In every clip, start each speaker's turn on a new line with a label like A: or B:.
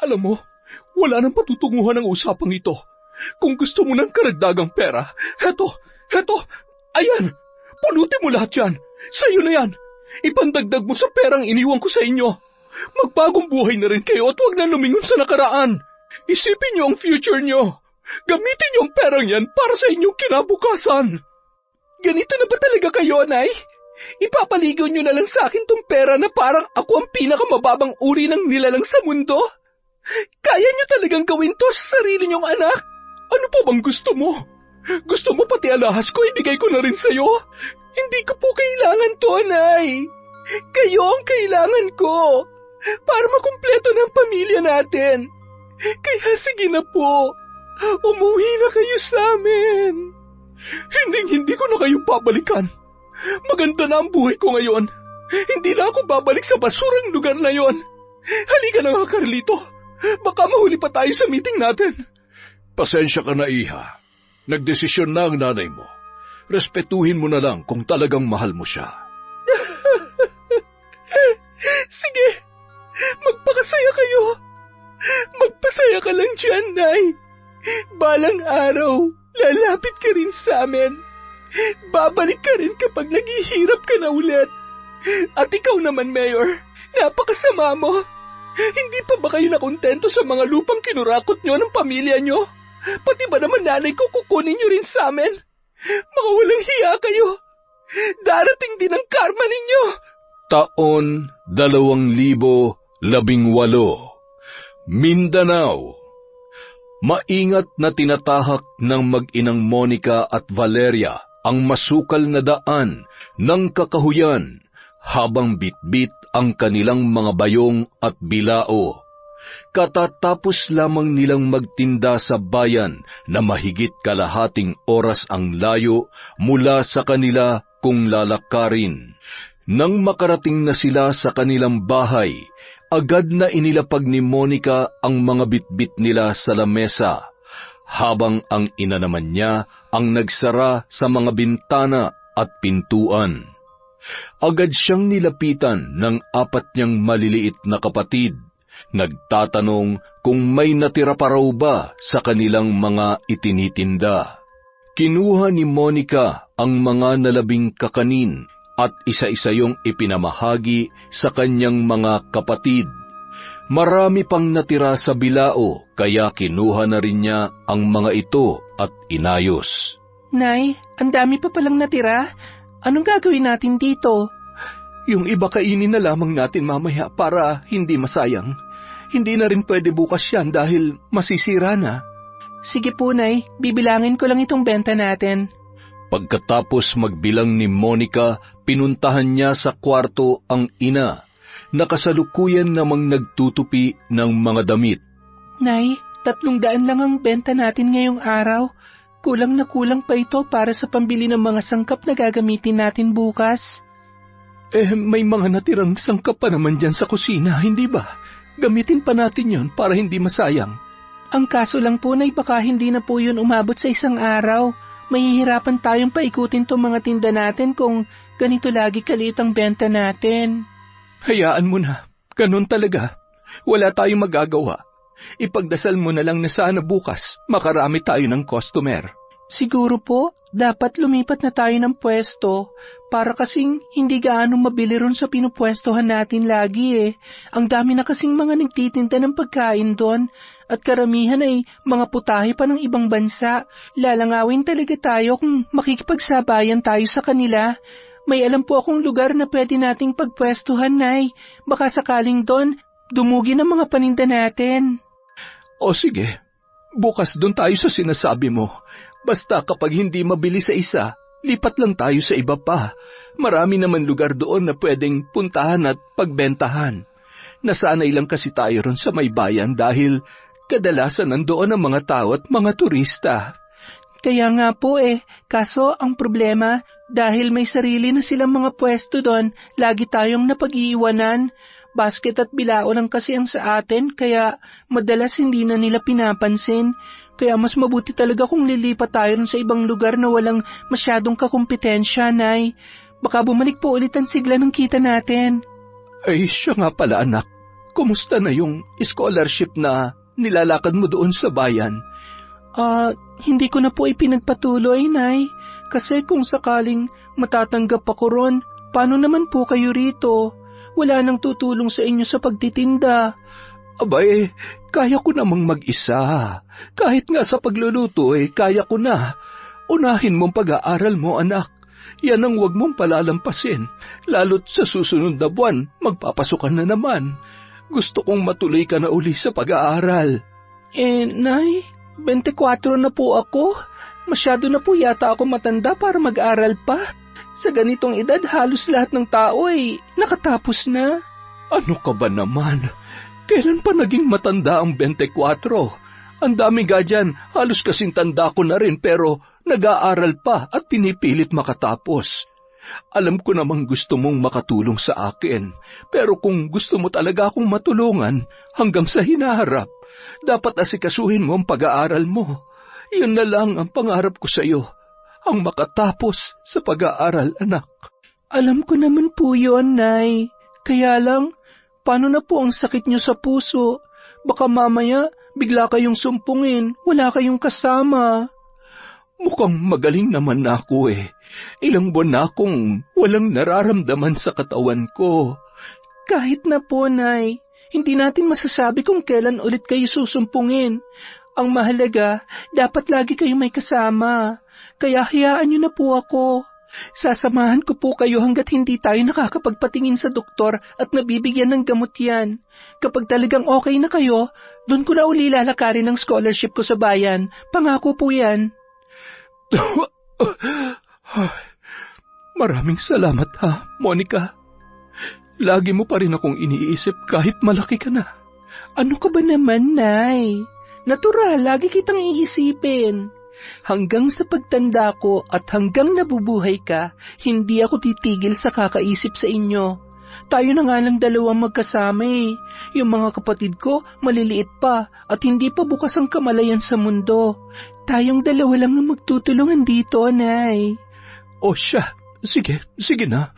A: Alam mo, wala nang patutunguhan ang usapang ito. Kung gusto mo ng karagdagang pera, heto, ayan, pulutin mo lahat yan. Sa'yo na yan. Ipandagdag mo sa perang iniwan ko sa inyo. Magbagong buhay na rin kayo at huwag na lumingon sa nakaraan. Isipin niyo ang future niyo. Gamitin niyo ang perang yan para sa inyong kinabukasan. Ganito na ba talaga kayo, Nay? Ipapaligaw niyo na lang sa akin tong pera na parang ako ang pinakamababang uri ng nilalang sa mundo? Kaya niyo talagang gawin to sa sarili niyong anak? Ano pa bang gusto mo? Gusto mo pati alahas ko ibigay ko na rin sa'yo? Hindi ko po kailangan to, Nay. Kayo ang kailangan ko para makumpleto ng pamilya natin. Kaya sige na po, umuwi na kayo sa amin. Hindi ko na kayo babalikan. Maganda na ang buhay ko ngayon. Hindi na ako babalik sa basurang lugar na yon. Halika na nga, Carlito. Baka mahuli pa tayo sa meeting natin.
B: Pasensya ka na, Iha. Nagdesisyon na ang nanay mo. Respetuhin mo na lang kung talagang mahal mo siya.
A: Sige, magpakasaya kayo. Magpasaya ka lang dyan, Nay. Balang araw, lalapit ka rin sa amin. Babalik ka rin kapag naghihirap ka na ulit. At ikaw naman, Mayor, napakasama mo. Hindi pa ba kayo nakontento sa mga lupang kinurakot nyo ng pamilya nyo? Pati ba naman nanay ko kukunin nyo rin sa amin? Mga walang hiya kayo. Darating din ang karma ninyo.
B: Taon 2018, Mindanao. Maingat na tinatahak ng mag-inang Monica at Valeria ang masukal na daan ng kakahuyan habang bitbit ang kanilang mga bayong at bilao. Katatapos lamang nilang magtinda sa bayan na mahigit kalahating oras ang layo mula sa kanila kung lalakarin. Nang makarating na sila sa kanilang bahay, agad na inilapag ni Monica ang mga bitbit nila sa lamesa, habang ang ina naman niya ang nagsara sa mga bintana at pintuan. Agad siyang nilapitan ng 4 niyang maliliit na kapatid, nagtatanong kung may natira pa raw ba sa kanilang mga itinitinda. Kinuha ni Monica ang mga nalabing kakanin at isa-isa yung ipinamahagi sa kanyang mga kapatid. Marami pang natira sa bilao, kaya kinuha na rin niya ang mga ito at inayos.
C: Nay, ang dami pa palang natira. Anong gagawin natin dito?
A: Yung iba kainin na lamang natin mamaya para hindi masayang. Hindi na rin pwede bukas yan dahil masisira na.
C: Sige po, Nay. Bibilangin ko lang itong benta natin.
B: Pagkatapos magbilang ni Monica, pinuntahan niya sa kwarto ang ina, na kasalukuyan namang nagtutupi ng mga damit.
C: Nay, 300 lang ang benta natin ngayong araw. Kulang na kulang pa ito para sa pambili ng mga sangkap na gagamitin natin bukas.
A: May mga natirang sangkap pa naman dyan sa kusina, hindi ba? Gamitin pa natin yon para hindi masayang.
C: Ang kaso lang po, Nay, baka hindi na po yun umabot sa isang araw. Mahihirapan tayong paikutin tong mga tinda natin kung ganito lagi kaliit ang benta natin.
A: Hayaan mo na. Ganun talaga. Wala tayong magagawa. Ipagdasal mo na lang na sana bukas makarami tayo ng customer.
C: Siguro po, dapat lumipat na tayo ng pwesto para kasing hindi gaano mabili ron sa pinupwestohan natin lagi eh. Ang dami na kasing mga nagtitinda ng pagkain doon at karamihan ay mga putahe pa ng ibang bansa. Lalangawin talaga tayo kung makikipagsabayan tayo sa kanila. May alam po akong lugar na pwede nating pagpwestuhan, Nay. Baka sakaling doon, dumugi ng mga paninda natin.
A: O sige, bukas doon tayo sa sinasabi mo. Basta kapag hindi mabili sa isa, lipat lang tayo sa iba pa. Marami naman lugar doon na pwedeng puntahan at pagbentahan. Nasanay lang kasi tayo ron sa may bayan dahil kadalasan nandoon ang mga tao at mga turista.
C: Kaya nga po kaso ang problema, dahil may sarili na silang mga pwesto doon, lagi tayong napag-iiwanan. Basket at bilao lang kasi ang sa atin, kaya madalas hindi na nila pinapansin. Kaya mas mabuti talaga kung lilipat tayo sa ibang lugar na walang masyadong kakumpetensya, Nay. Baka bumalik po ulit ang sigla ng kita natin.
A: Ay, siya nga pala, anak. kumusta na yung scholarship na nilalakad mo doon sa bayan?
C: Hindi ko na po ipinagpatuloy, Nay. Kasi kung sakaling matatanggap ako ron, paano naman po kayo rito? Wala nang tutulong sa inyo sa pagtitinda.
A: Abay, kaya ko namang mag-isa. Kahit nga sa pagluluto kaya ko na. Unahin mong pag-aaral mo, anak. Yan ang huwag mong palalampasin. Lalo't sa susunod na buwan, magpapasukan na naman. Gusto kong matuloy ka na uli sa pag-aaral.
C: Nay, 24 na po ako. Masyado na po yata ako matanda para mag-aral pa. Sa ganitong edad, halos lahat ng tao nakatapos na.
A: Ano ka ba naman? Kailan pa naging matanda ang 24? Ang dami nga dyan, halos kasing tanda ko na rin pero nag-aaral pa at pinipilit makatapos. Alam ko namang gusto mong makatulong sa akin, pero kung gusto mo talaga akong matulungan hanggang sa hinaharap, dapat asikasuhin mo ang pag-aaral mo. Yun na lang ang pangarap ko sa iyo, ang makatapos sa pag-aaral, anak.
C: Alam ko naman po yun, Nay. Kaya lang, paano na po ang sakit niyo sa puso? Baka mamaya bigla kayong sumpungin, wala kayong kasama.
A: Mukhang magaling naman na ako Ilang buwan na akong walang nararamdaman sa katawan ko.
C: Kahit na po, Nay, hindi natin masasabi kung kailan ulit kayo susumpungin. Ang mahalaga, dapat lagi kayo may kasama. Kaya hayaan niyo na po ako. Sasamahan ko po kayo hanggat hindi tayo nakakapagpatingin sa doktor at nabibigyan ng gamot yan. Kapag talagang okay na kayo, doon ko na uli lalakarin ang scholarship ko sa bayan. Pangako po yan.
A: Maraming salamat Monica. Lagi mo pa rin akong iniisip kahit malaki ka na.
C: Ano ka ba naman, Nay? Natural, lagi kitang iisipin. Hanggang sa pagtanda ko at hanggang nabubuhay ka, hindi ako titigil sa kakaisip sa inyo. Tayo na nga lang dalawang magkasama Yung mga kapatid ko, maliliit pa at hindi pa bukas ang kamalayan sa mundo. Tayong dalawa lang ang magtutulungan dito, Nay.
A: O siya, sige na.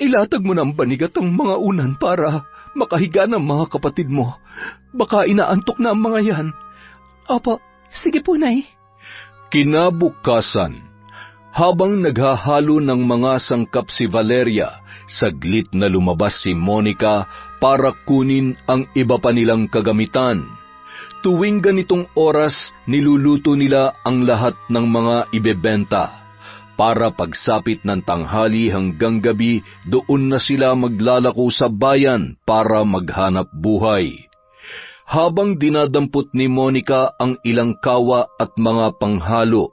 A: Ilatag mo na ang banigat ang mga unan para makahiga ng mga kapatid mo. Baka inaantok na ang mga yan.
C: Opo, sige po, Nay.
B: Kinabukasan, habang naghahalo ng mga sangkap si Valeria, saglit na lumabas si Monica para kunin ang iba pa nilang kagamitan. Tuwing ganitong oras, niluluto nila ang lahat ng mga ibebenta. Para pagsapit ng tanghali hanggang gabi, doon na sila maglalako sa bayan para maghanap buhay. Habang dinadampot ni Monica ang ilang kawa at mga panghalo,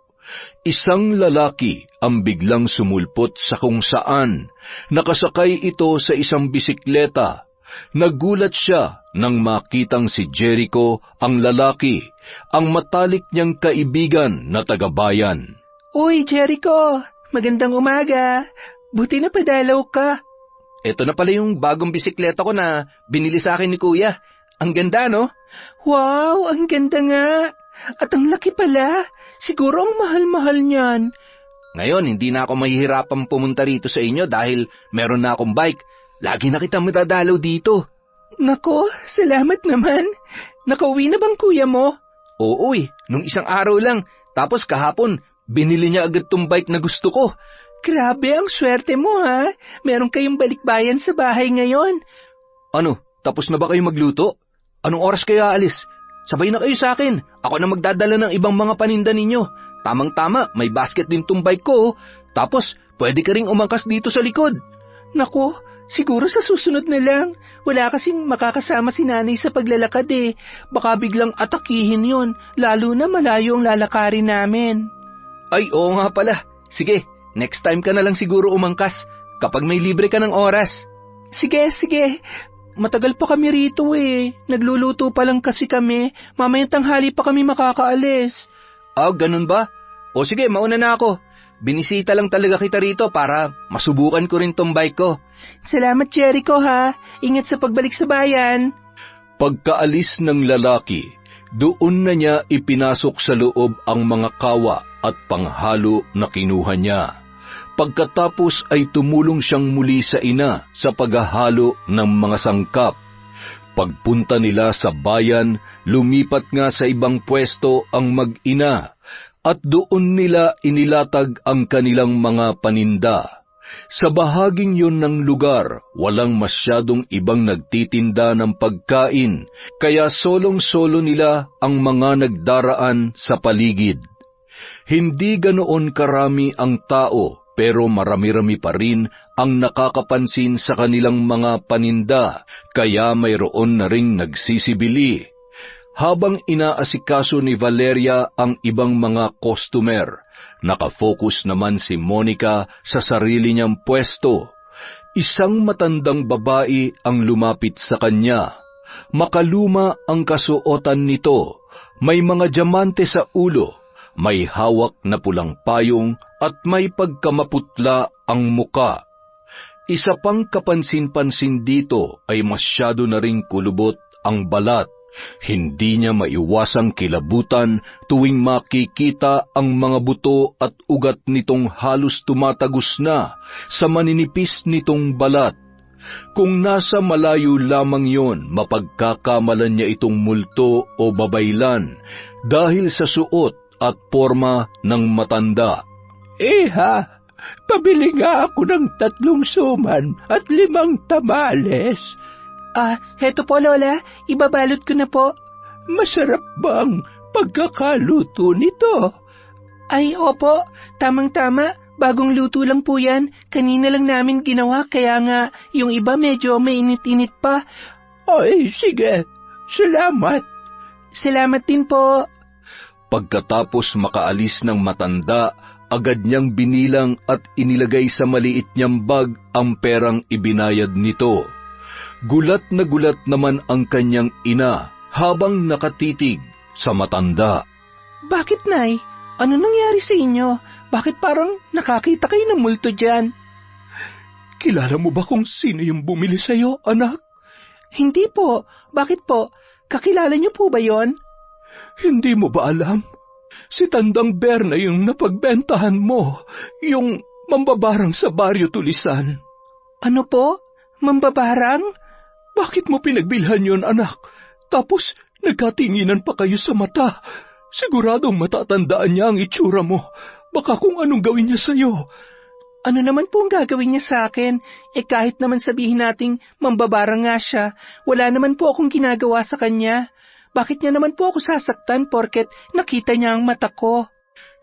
B: isang lalaki ang biglang sumulpot sa kung saan. Nakasakay ito sa isang bisikleta. Nagulat siya nang makitang si Jericho, ang lalaki, ang matalik niyang kaibigan na taga-bayan.
C: Uy, Jericho! Magandang umaga! Buti na padalaw ka.
A: Ito na pala yung bagong bisikleta ko na binili sa akin ni Kuya. Ang ganda, no?
C: Wow, ang ganda nga! At ang laki pala. Siguro ang mahal-mahal niyan.
A: Ngayon, hindi na ako mahihirapang pumunta rito sa inyo dahil meron na akong bike. Lagi na kita madadalaw dito.
C: Nako, salamat naman. Nakauwi na bang kuya mo?
A: Oo nung isang araw lang. Tapos kahapon, binili niya agad tong bike na gusto ko.
C: Grabe ang swerte mo Meron kayong balikbayan sa bahay ngayon.
A: Ano, tapos na ba kayo magluto? Anong oras kayo aalis? Sabay na kayo sa akin. Ako na magdadala ng ibang mga paninda ninyo. Tamang-tama, may basket din tong bike ko. Tapos, pwede ka ring umangkas dito sa likod.
C: Nako, siguro sa susunod na lang. Wala kasing makakasama si nanay sa paglalakad Baka biglang atakihin yon, lalo na malayo ang lalakarin namin.
A: Ay, oo nga pala. Sige, next time ka na lang siguro umangkas kapag may libre ka ng oras.
C: Sige. Matagal pa kami rito Nagluluto pa lang kasi kami. Mamayang tanghali pa kami makakaalis.
A: Ganun ba? O sige, mauna na ako. Binisita lang talaga kita rito para masubukan ko rin tong bike ko.
C: Salamat, Jericho Ingat sa pagbalik sa bayan.
B: Pagkaalis ng lalaki, doon na niya ipinasok sa loob ang mga kawa at panghalo na kinuha niya. Pagkatapos ay tumulong siyang muli sa ina sa paghahalo ng mga sangkap. Pagpunta nila sa bayan, lumipat nga sa ibang pwesto ang mag-ina, at doon nila inilatag ang kanilang mga paninda. Sa bahaging yun ng lugar, walang masyadong ibang nagtitinda ng pagkain, kaya solong-solo nila ang mga nagdaraan sa paligid. Hindi ganoon karami ang tao, pero marami-rami pa rin ang nakakapansin sa kanilang mga paninda, kaya mayroon na ring nagsisibili. Habang inaasikaso ni Valeria ang ibang mga customer, nakafocus naman si Monica sa sarili niyang pwesto. Isang matandang babae ang lumapit sa kanya. Makaluma ang kasuotan nito, may mga diamante sa ulo, may hawak na pulang payong at may pagkamaputla ang muka. Isa pang kapansin-pansin dito ay masyado na ring kulubot ang balat. Hindi niya maiwasang kilabutan tuwing makikita ang mga buto at ugat nitong halos tumatagos na sa maninipis nitong balat. Kung nasa malayo lamang yon, mapagkakamalan niya itong multo o babaylan dahil sa suot at porma ng matanda.
C: Ha, pabili nga ako ng 3 suman at 5 tamales. Heto po, Lola. Ibabalot ko na po. Masarap bang pagkakaluto nito? Ay, opo. Tamang-tama. Bagong luto lang po yan. Kanina lang namin ginawa, kaya nga yung iba medyo mainit-init pa. Ay, sige. Salamat. Salamat din po.
B: Pagkatapos makaalis ng matanda, agad niyang binilang at inilagay sa maliit niyang bag ang perang ibinayad nito. Gulat na gulat naman ang kanyang ina habang nakatitig sa matanda.
C: Bakit, Nay? Ano nangyari sa inyo? Bakit parang nakakita kayo ng multo dyan?
A: Kilala mo ba kung sino yung bumili sa'yo, anak?
C: Hindi po. Bakit po? Kakilala niyo po ba yon?
A: Hindi mo ba alam? Si Tandang Berna yung napagbentahan mo, yung mambabarang sa Baryo Tulisan.
C: Ano po? Mambabarang?
A: Bakit mo pinagbilhan yon, anak? Tapos nagkatinginan pa kayo sa mata. Siguradong matatandaan niya ang itsura mo. Baka kung anong gawin niya sa'yo.
C: Ano naman po ang gagawin niya sa akin? Kahit naman sabihin nating mambabarang nga siya, wala naman po akong ginagawa sa kanya. Bakit niya naman po ako sasaktan porket nakita niya ang mata ko?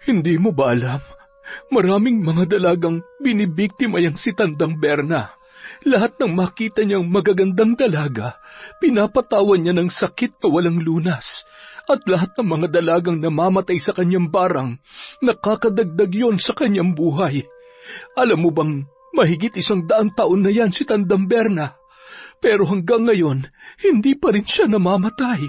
A: Hindi mo ba alam? Maraming mga dalagang binibiktima yang si Tandang Berna. Lahat ng makita niyang magagandang dalaga, pinapatawan niya ng sakit na walang lunas. At lahat ng mga dalagang namamatay sa kanyang barang, nakakadagdag yon sa kanyang buhay. Alam mo bang mahigit 100 taon na yan si Tandang Berna? Pero hanggang ngayon, hindi pa rin siya namamatay.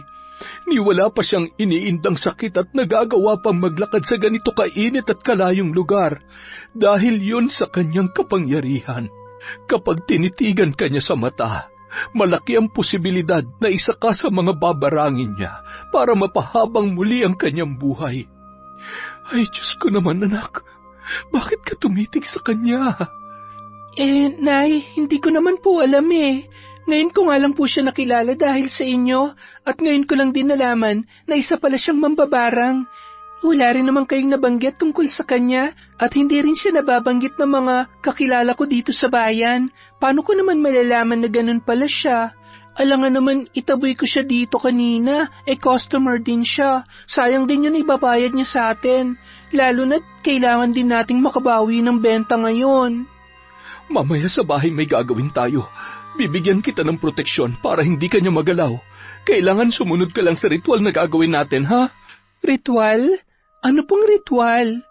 A: Niwala pa siyang iniindang sakit at nagagawa pang maglakad sa ganito kainit at kalayong lugar dahil yun sa kanyang kapangyarihan. Kapag tinitigan ka niya sa mata, malaki ang posibilidad na isa ka sa mga babarangin niya para mapahabang muli ang kanyang buhay. Ay, Diyos ko naman, anak. Bakit ka tumitig sa kanya?
C: Nay, hindi ko naman po alam eh. Ngayon ko nga lang po siya nakilala dahil sa inyo at ngayon ko lang din nalaman na isa pala siyang mambabarang. Wala rin naman kayong nabanggit tungkol sa kanya at hindi rin siya nababanggit ng mga kakilala ko dito sa bayan. Paano ko naman malalaman na ganun pala siya? Alangan naman itaboy ko siya dito kanina, customer din siya. Sayang din yun ibabayad niya sa atin. Lalo na't kailangan din nating makabawi ng benta ngayon.
A: Mamaya sa bahay may gagawin tayo. Bibigyan kita ng proteksyon para hindi ka niya magalaw. Kailangan sumunod ka lang sa ritual na gagawin natin, ha?
C: Ritual? Ano pong ritual?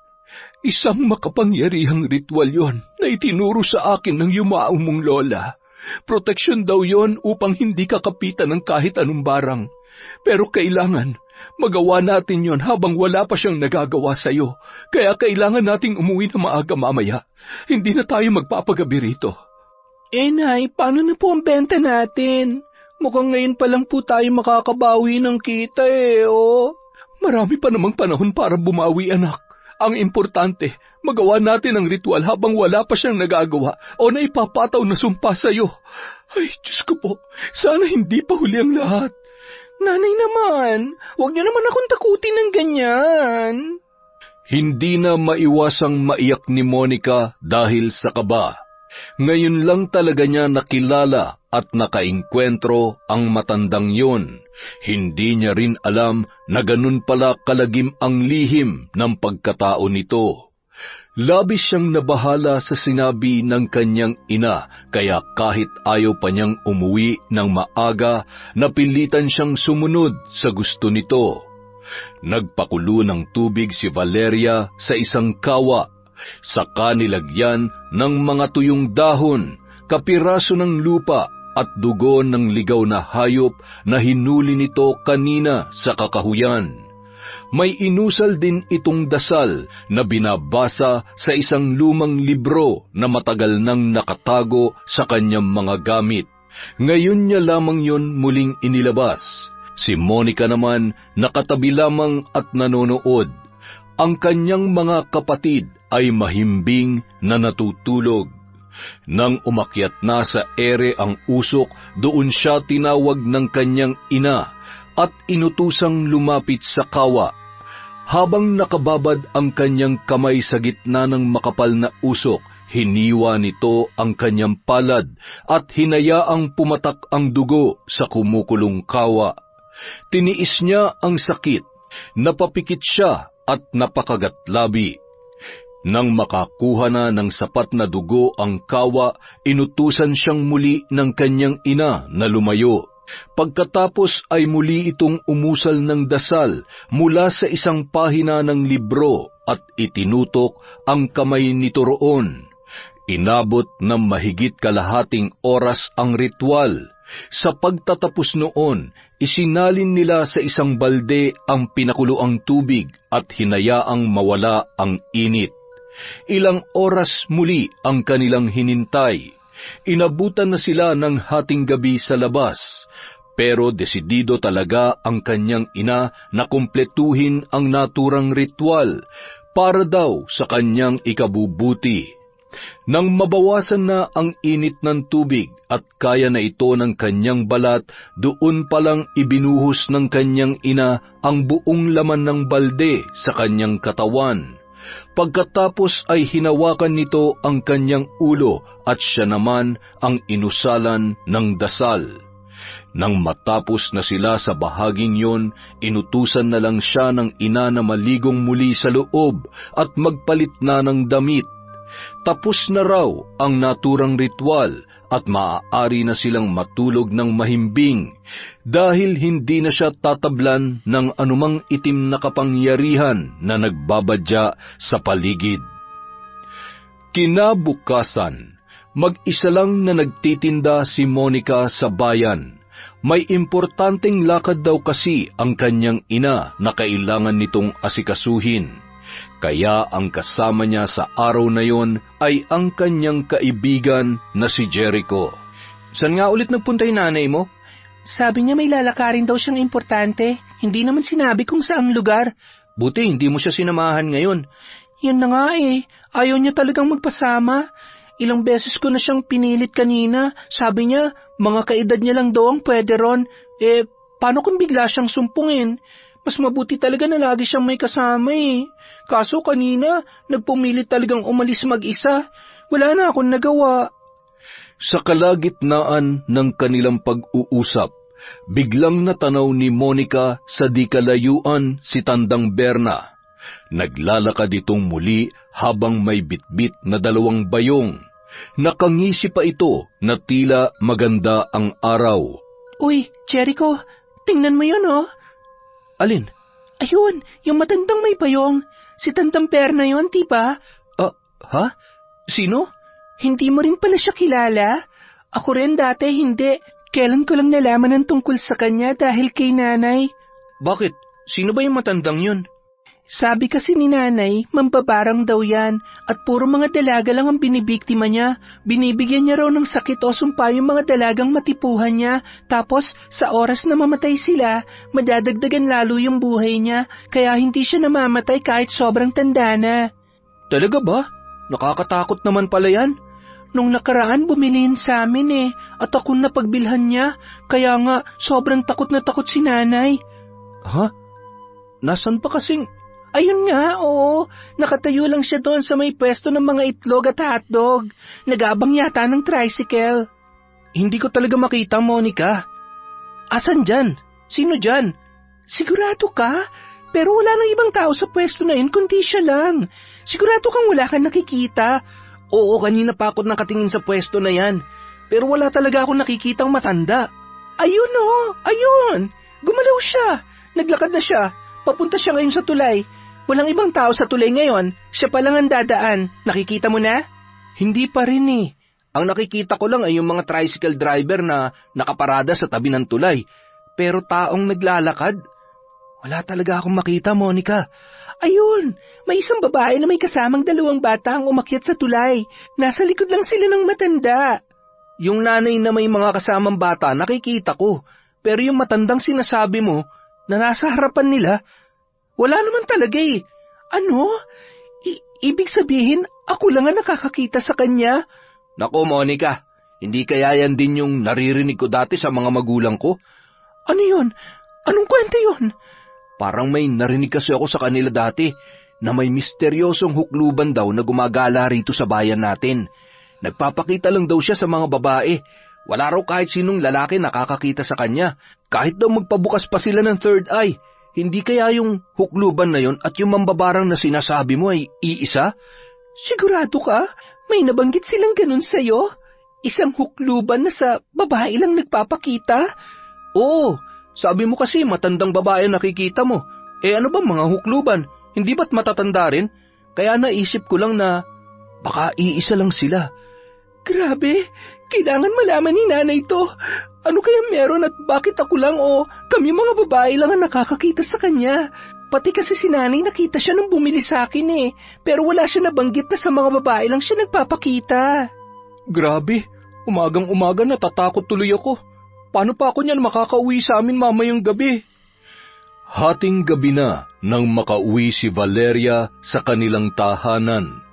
A: Isang makapangyarihang ritual yon na itinuro sa akin ng yumaong mong lola. Proteksyon daw yon upang hindi ka kapitan ng kahit anong barang. Pero kailangan, magawa natin yon habang wala pa siyang nagagawa sa'yo. Kaya kailangan nating umuwi na maaga mamaya. Hindi na tayo magpapagabi rito.
C: Nay, paano na po ang benta natin? Mukhang ngayon pa lang po tayo makakabawi ng kita oh.
A: Marami pa namang panahon para bumawi, anak. Ang importante, magawa natin ang ritual habang wala pa siyang nagagawa o naipapataw na sumpa sa'yo. Ay, Diyos ko po, sana hindi pa huli ang lahat.
C: Nanay naman, huwag niyo naman akong takutin ng ganyan.
B: Hindi na maiwasang maiyak ni Monica dahil sa kaba. Ngayon lang talaga niya nakilala at nakaengkwentro ang matandang yon. Hindi niya rin alam na ganun pala kalagim ang lihim ng pagkatao nito. Labis siyang nabahala sa sinabi ng kanyang ina, kaya kahit ayaw pa niyang umuwi ng maaga, napilitan siyang sumunod sa gusto nito. Nagpakulo ng tubig si Valeria sa isang kawa, saka nilagyan ng mga tuyong dahon, kapiraso ng lupa at dugo ng ligaw na hayop na hinuli nito kanina sa kakahuyan. May inusal din itong dasal na binabasa sa isang lumang libro na matagal nang nakatago sa kanyang mga gamit. Ngayon niya lamang yon muling inilabas. Si Monica naman nakatabi lamang at nanonood. Ang kanyang mga kapatid ay mahimbing na natutulog. Nang umakyat na sa ere ang usok, doon siya tinawag ng kanyang ina at inutusang lumapit sa kawa. Habang nakababad ang kanyang kamay sa gitna ng makapal na usok, hiniwa nito ang kanyang palad at hinayaang pumatak ang dugo sa kumukulong kawa. Tiniis niya ang sakit, napapikit siya at napakagatlabi. Nang makakuha na ng sapat na dugo ang kawa, inutusan siyang muli ng kanyang ina na lumayo. Pagkatapos ay muli itong umusal ng dasal mula sa isang pahina ng libro at itinutok ang kamay nito roon. Inabot ng mahigit kalahating oras ang ritual. Sa pagtatapos noon, isinalin nila sa isang balde ang pinakuloang tubig at hinayaang mawala ang init. Ilang oras muli ang kanilang hinintay. Inabutan na sila ng hating gabi sa labas, pero desidido talaga ang kanyang ina na kumpletuhin ang naturang ritual para daw sa kanyang ikabubuti. Nang mabawasan na ang init ng tubig at kaya na ito ng kanyang balat, doon palang ibinuhos ng kanyang ina ang buong laman ng balde sa kanyang katawan. Pagkatapos ay hinawakan nito ang kanyang ulo at siya naman ang inusalan ng dasal. Nang matapos na sila sa bahaging yon, inutusan na lang siya ng ina na maligong muli sa loob at magpalit na ng damit. Tapos na raw ang naturang ritual at maaari na silang matulog ng mahimbing dahil hindi na siya tatablan ng anumang itim na kapangyarihan na nagbabadya sa paligid. Kinabukasan, mag-isa lang na nagtitinda si Monica sa bayan. May importanteng lakad daw kasi ang kanyang ina na kailangan nitong asikasuhin. Kaya ang kasama niya sa araw na yon ay ang kanyang kaibigan na si Jericho.
C: Saan nga ulit nagpunta yung nanay mo? Sabi niya may lalakarin daw siyang importante. Hindi naman sinabi kung saang lugar.
A: Buti hindi mo siya sinamahan ngayon.
C: Yun na nga eh. Ayaw niya talagang magpasama. Ilang beses ko na siyang pinilit kanina. Sabi niya, mga kaedad niya lang daw ang pwede ron. Paano kung bigla siyang sumpungin? Mas mabuti talaga na lagi siyang may kasama eh. Kaso kanina, nagpumilit talagang umalis mag-isa. Wala na akong nagawa.
B: Sa kalagitnaan ng kanilang pag-uusap, biglang natanaw ni Monica sa di kalayuan si Tandang Berna. Naglalakad itong muli habang may bitbit na 2 bayong. Nakangisi pa ito na tila maganda ang araw.
C: Uy, Jericho, tingnan mo yun oh.
B: Alin?
C: Ayun, yung matandang may bayong. Si Tandang Berna yun, diba?
B: Ha? Sino?
C: Hindi mo rin pala siya kilala? Ako rin dati hindi. Kailan ko lang nalaman ang tungkol sa kanya dahil kay nanay.
A: Bakit? Sino ba yung matandang yun?
C: Sabi kasi ni nanay, mambabarang daw yan at puro mga dalaga lang ang binibiktima niya. Binibigyan niya raw ng sakit o sumpa yung mga dalagang matipuhan niya. Tapos sa oras na mamatay sila, madadagdagan lalo yung buhay niya. Kaya hindi siya namamatay kahit sobrang tanda na.
A: Talaga ba? Nakakatakot naman pala yan.
C: Nung nakaraan bumili sa amin at ako napagbilhan niya, kaya nga sobrang takot na takot si nanay.
A: Ha? Nasaan pa kasing...
C: Ayun nga, oo. Nakatayo lang siya doon sa may pwesto ng mga itlog at hotdog. Nag-aabang yata ng tricycle.
A: Hindi ko talaga makita, Monica. Asan dyan? Sino dyan?
C: Sigurado ka? Pero wala nang ibang tao sa pwesto na yun kundi siya lang. Sigurado kang wala kang nakikita.
A: Oo, kanina pa ako nakatingin sa pwesto na yan. Pero wala talaga akong nakikitang matanda.
C: Ayun ayun. Gumalaw siya. Naglakad na siya. Papunta siya ngayon sa tulay. Walang ibang tao sa tulay ngayon. Siya pa lang ang dadaan. Nakikita mo na?
A: Hindi pa rin Ang nakikita ko lang ay yung mga tricycle driver na nakaparada sa tabi ng tulay. Pero taong naglalakad, wala talaga akong makita, Monica.
C: Ayun, may isang babae na may kasamang 2 bata ang umakyat sa tulay. Nasa likod lang sila ng matanda.
A: Yung nanay na may mga kasamang bata, nakikita ko. Pero yung matandang sinasabi mo, na nasa harapan nila, wala naman talaga
C: Ano? Ibig sabihin, ako lang ang nakakakita sa kanya?
A: Nako, Monica, hindi kaya yan din yung naririnig ko dati sa mga magulang ko?
C: Ano yun? Anong kwento yun?
A: Parang may narinig kasi ako sa kanila dati na may misteryosong hukluban daw na gumagala rito sa bayan natin. Nagpapakita lang daw siya sa mga babae. Wala raw kahit sinong lalaki nakakakita sa kanya. Kahit daw magpabukas pa sila ng third eye. Hindi kaya yung hukluban na yon at yung mambabarang na sinasabi mo ay iisa?
C: Sigurado ka? May nabanggit silang ganun sa'yo? Isang hukluban na sa babae lang nagpapakita?
A: Oo, sabi mo kasi matandang babae nakikita mo. Ano ba mga hukluban? Hindi ba't matatanda rin? Kaya naisip ko lang na baka iisa lang sila.
C: Grabe, kailangan malaman ni nanay to. Ano kaya meron at bakit ako lang kami mga babae lang ang nakakakita sa kanya? Pati kasi si nanay nakita siya nung bumili sa akin pero wala siya nabanggit na sa mga babae lang siya nagpapakita.
A: Grabe, umagang-umaga natatakot tuloy ako. Paano pa ako niyan makakauwi sa amin mamayang gabi? Hating gabi na nang makauwi si Valeria sa kanilang tahanan.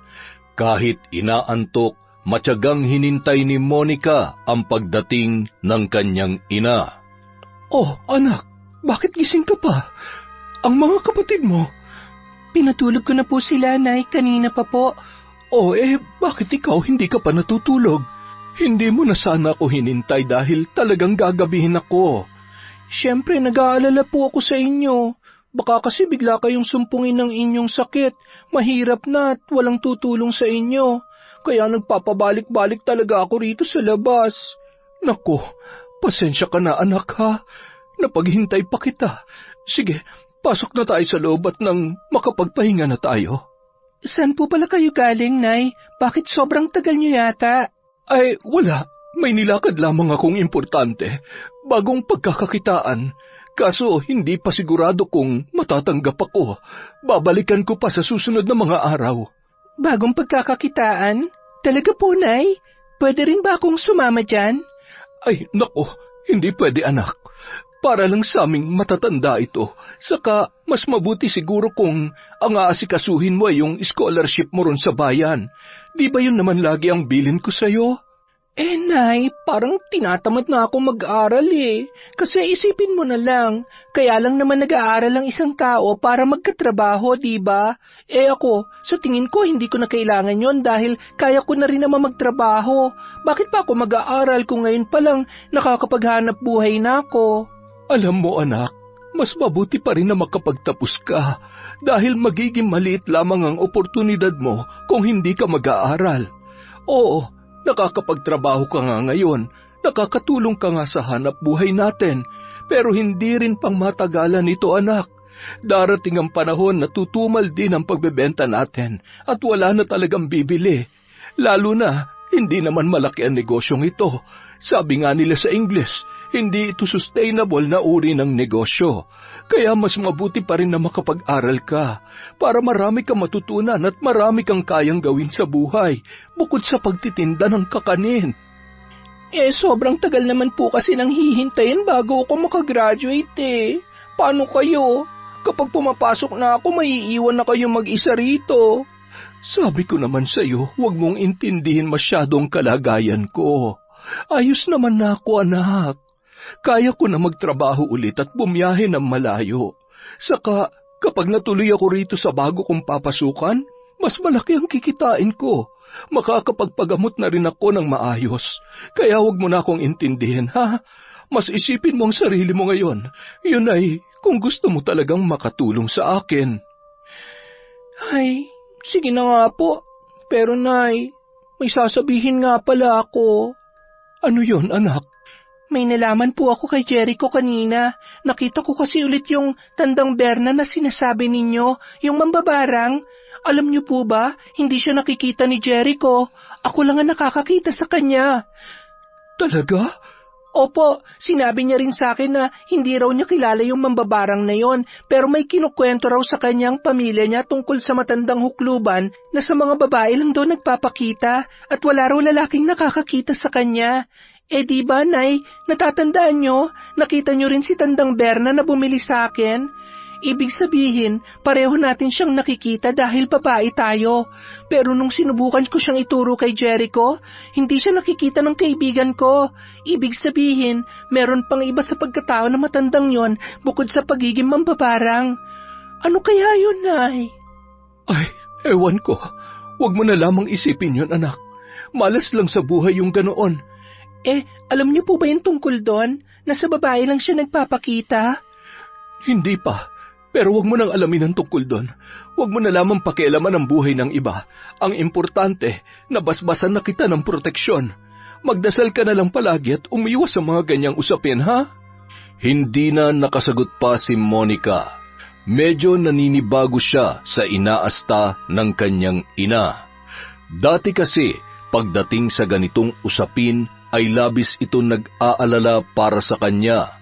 A: Kahit inaantok, matyagang hinintay ni Monica ang pagdating ng kanyang ina.
C: Oh, anak, bakit gising ka pa? Ang mga kapatid mo? Pinatulog ko na po sila, Nay, kanina pa po.
A: Bakit ikaw hindi ka pa natutulog? Hindi mo na sana ako hinintay dahil talagang gagabihin ako.
C: Siyempre, nag-aalala po ako sa inyo. Baka kasi bigla kayong sumpungin ng inyong sakit. Mahirap na at walang tutulong sa inyo. Kaya nagpapabalik-balik talaga ako rito sa labas.
A: Naku, pasensya ka na anak ha. Napaghintay pa kita. Sige, pasok na tayo sa loob at nang makapagpahinga na tayo.
C: Saan po pala kayo galing, Nay? Bakit sobrang tagal niyo yata?
A: Ay, wala. May nilakad lamang akong importante. Bagong pagkakakitaan. Kaso hindi pa sigurado kung matatanggap ako. Babalikan ko pa sa susunod na mga araw.
C: Bagong pagkakakitaan? Talaga po, Nay? Pwede rin ba akong sumama dyan?
A: Ay, nako, hindi pwede anak. Para lang sa aming matatanda ito. Saka, mas mabuti siguro kung ang aasikasuhin mo ay yung scholarship mo ron sa bayan. Di ba yun naman lagi ang bilin ko sa'yo?
C: Nay, parang tinatamad na ako mag-aral Kasi isipin mo na lang, kaya lang naman nag-aaral ang isang tao para magkatrabaho, di ba? Ako, sa tingin ko hindi ko na kailangan yon dahil kaya ko na rin naman magtrabaho. Bakit pa ako mag-aaral kung ngayon pa lang nakakapaghanap buhay na ako?
A: Alam mo anak, mas mabuti pa rin na makapagtapos ka dahil magiging maliit lamang ang oportunidad mo kung hindi ka mag-aaral. Oo, nakakapagtrabaho ka nga ngayon, nakakatulong ka nga sa hanap buhay natin, pero hindi rin pang matagalan ito anak. Darating ang panahon na tutumal din ang pagbebenta natin at wala na talagang bibili. Lalo na, hindi naman malaki ang negosyong ito. Sabi nga nila sa English, hindi ito sustainable na uri ng negosyo. Kaya mas mabuti pa rin na makapag-aral ka para marami kang matutunan at marami kang kayang gawin sa buhay bukod sa pagtitinda ng kakanin.
C: Sobrang tagal naman po kasi nang hihintayin bago ako makagraduate Paano kayo? Kapag pumapasok na ako, maiiwan na kayo mag-isa rito.
A: Sabi ko naman sa'yo, huwag mong intindihin masyadong kalagayan ko. Ayos naman na ako, anak. Kaya ko na magtrabaho ulit at bumiyahe ng malayo. Saka, kapag natuloy ako rito sa bago kong papasukan, mas malaki ang kikitain ko. Makakapagpagamot na rin ako ng maayos. Kaya huwag mo na akong intindihin, ha? Mas isipin mo ang sarili mo ngayon. Yun ay, kung gusto mo talagang makatulong sa akin.
C: Ay, sige na nga po. Pero Nay, may sasabihin nga pala ako.
A: Ano yon, anak?
C: May nalaman po ako kay Jericho kanina. Nakita ko kasi ulit yung tandang Berna na sinasabi ninyo, yung mambabarang. Alam niyo po ba, hindi siya nakikita ni Jericho. Ako lang ang nakakakita sa kanya.
A: Talaga?
C: Opo, sinabi niya rin sa akin na hindi raw niya kilala yung mambabarang na yon, pero may kinukwento raw sa kanyang pamilya niya tungkol sa matandang hukluban na sa mga babae lang doon nagpapakita at wala raw lalaking nakakakita sa kanya. Eh di ba, Nay, natatandaan niyo, nakita niyo rin si Tandang Berna na bumili sa akin? Ibig sabihin, pareho natin siyang nakikita dahil babae tayo. Pero nung sinubukan ko siyang ituro kay Jericho, hindi siya nakikita ng kaibigan ko. Ibig sabihin, meron pang iba sa pagkatao na matandang yon bukod sa pagiging mambabarang. Ano kaya yun, Nay?
A: Ay, ewan ko. Huwag mo na lamang isipin yun, anak. Malas lang sa buhay yung ganoon.
C: Alam niyo po ba yung tungkol doon? Na sa babae lang siya nagpapakita?
A: Hindi pa. Pero huwag mo nang alamin ang tungkol doon. Huwag mo na lamang pakialaman ang buhay ng iba. Ang importante, nabasbasan na kita ng proteksyon. Magdasal ka na lang palagi at umiwas sa mga ganyang usapin, ha?
B: Hindi na nakasagot pa si Monica. Medyo naninibago siya sa inaasta ng kanyang ina. Dati kasi, pagdating sa ganitong usapin, ay labis ito nag-aalala para sa kanya.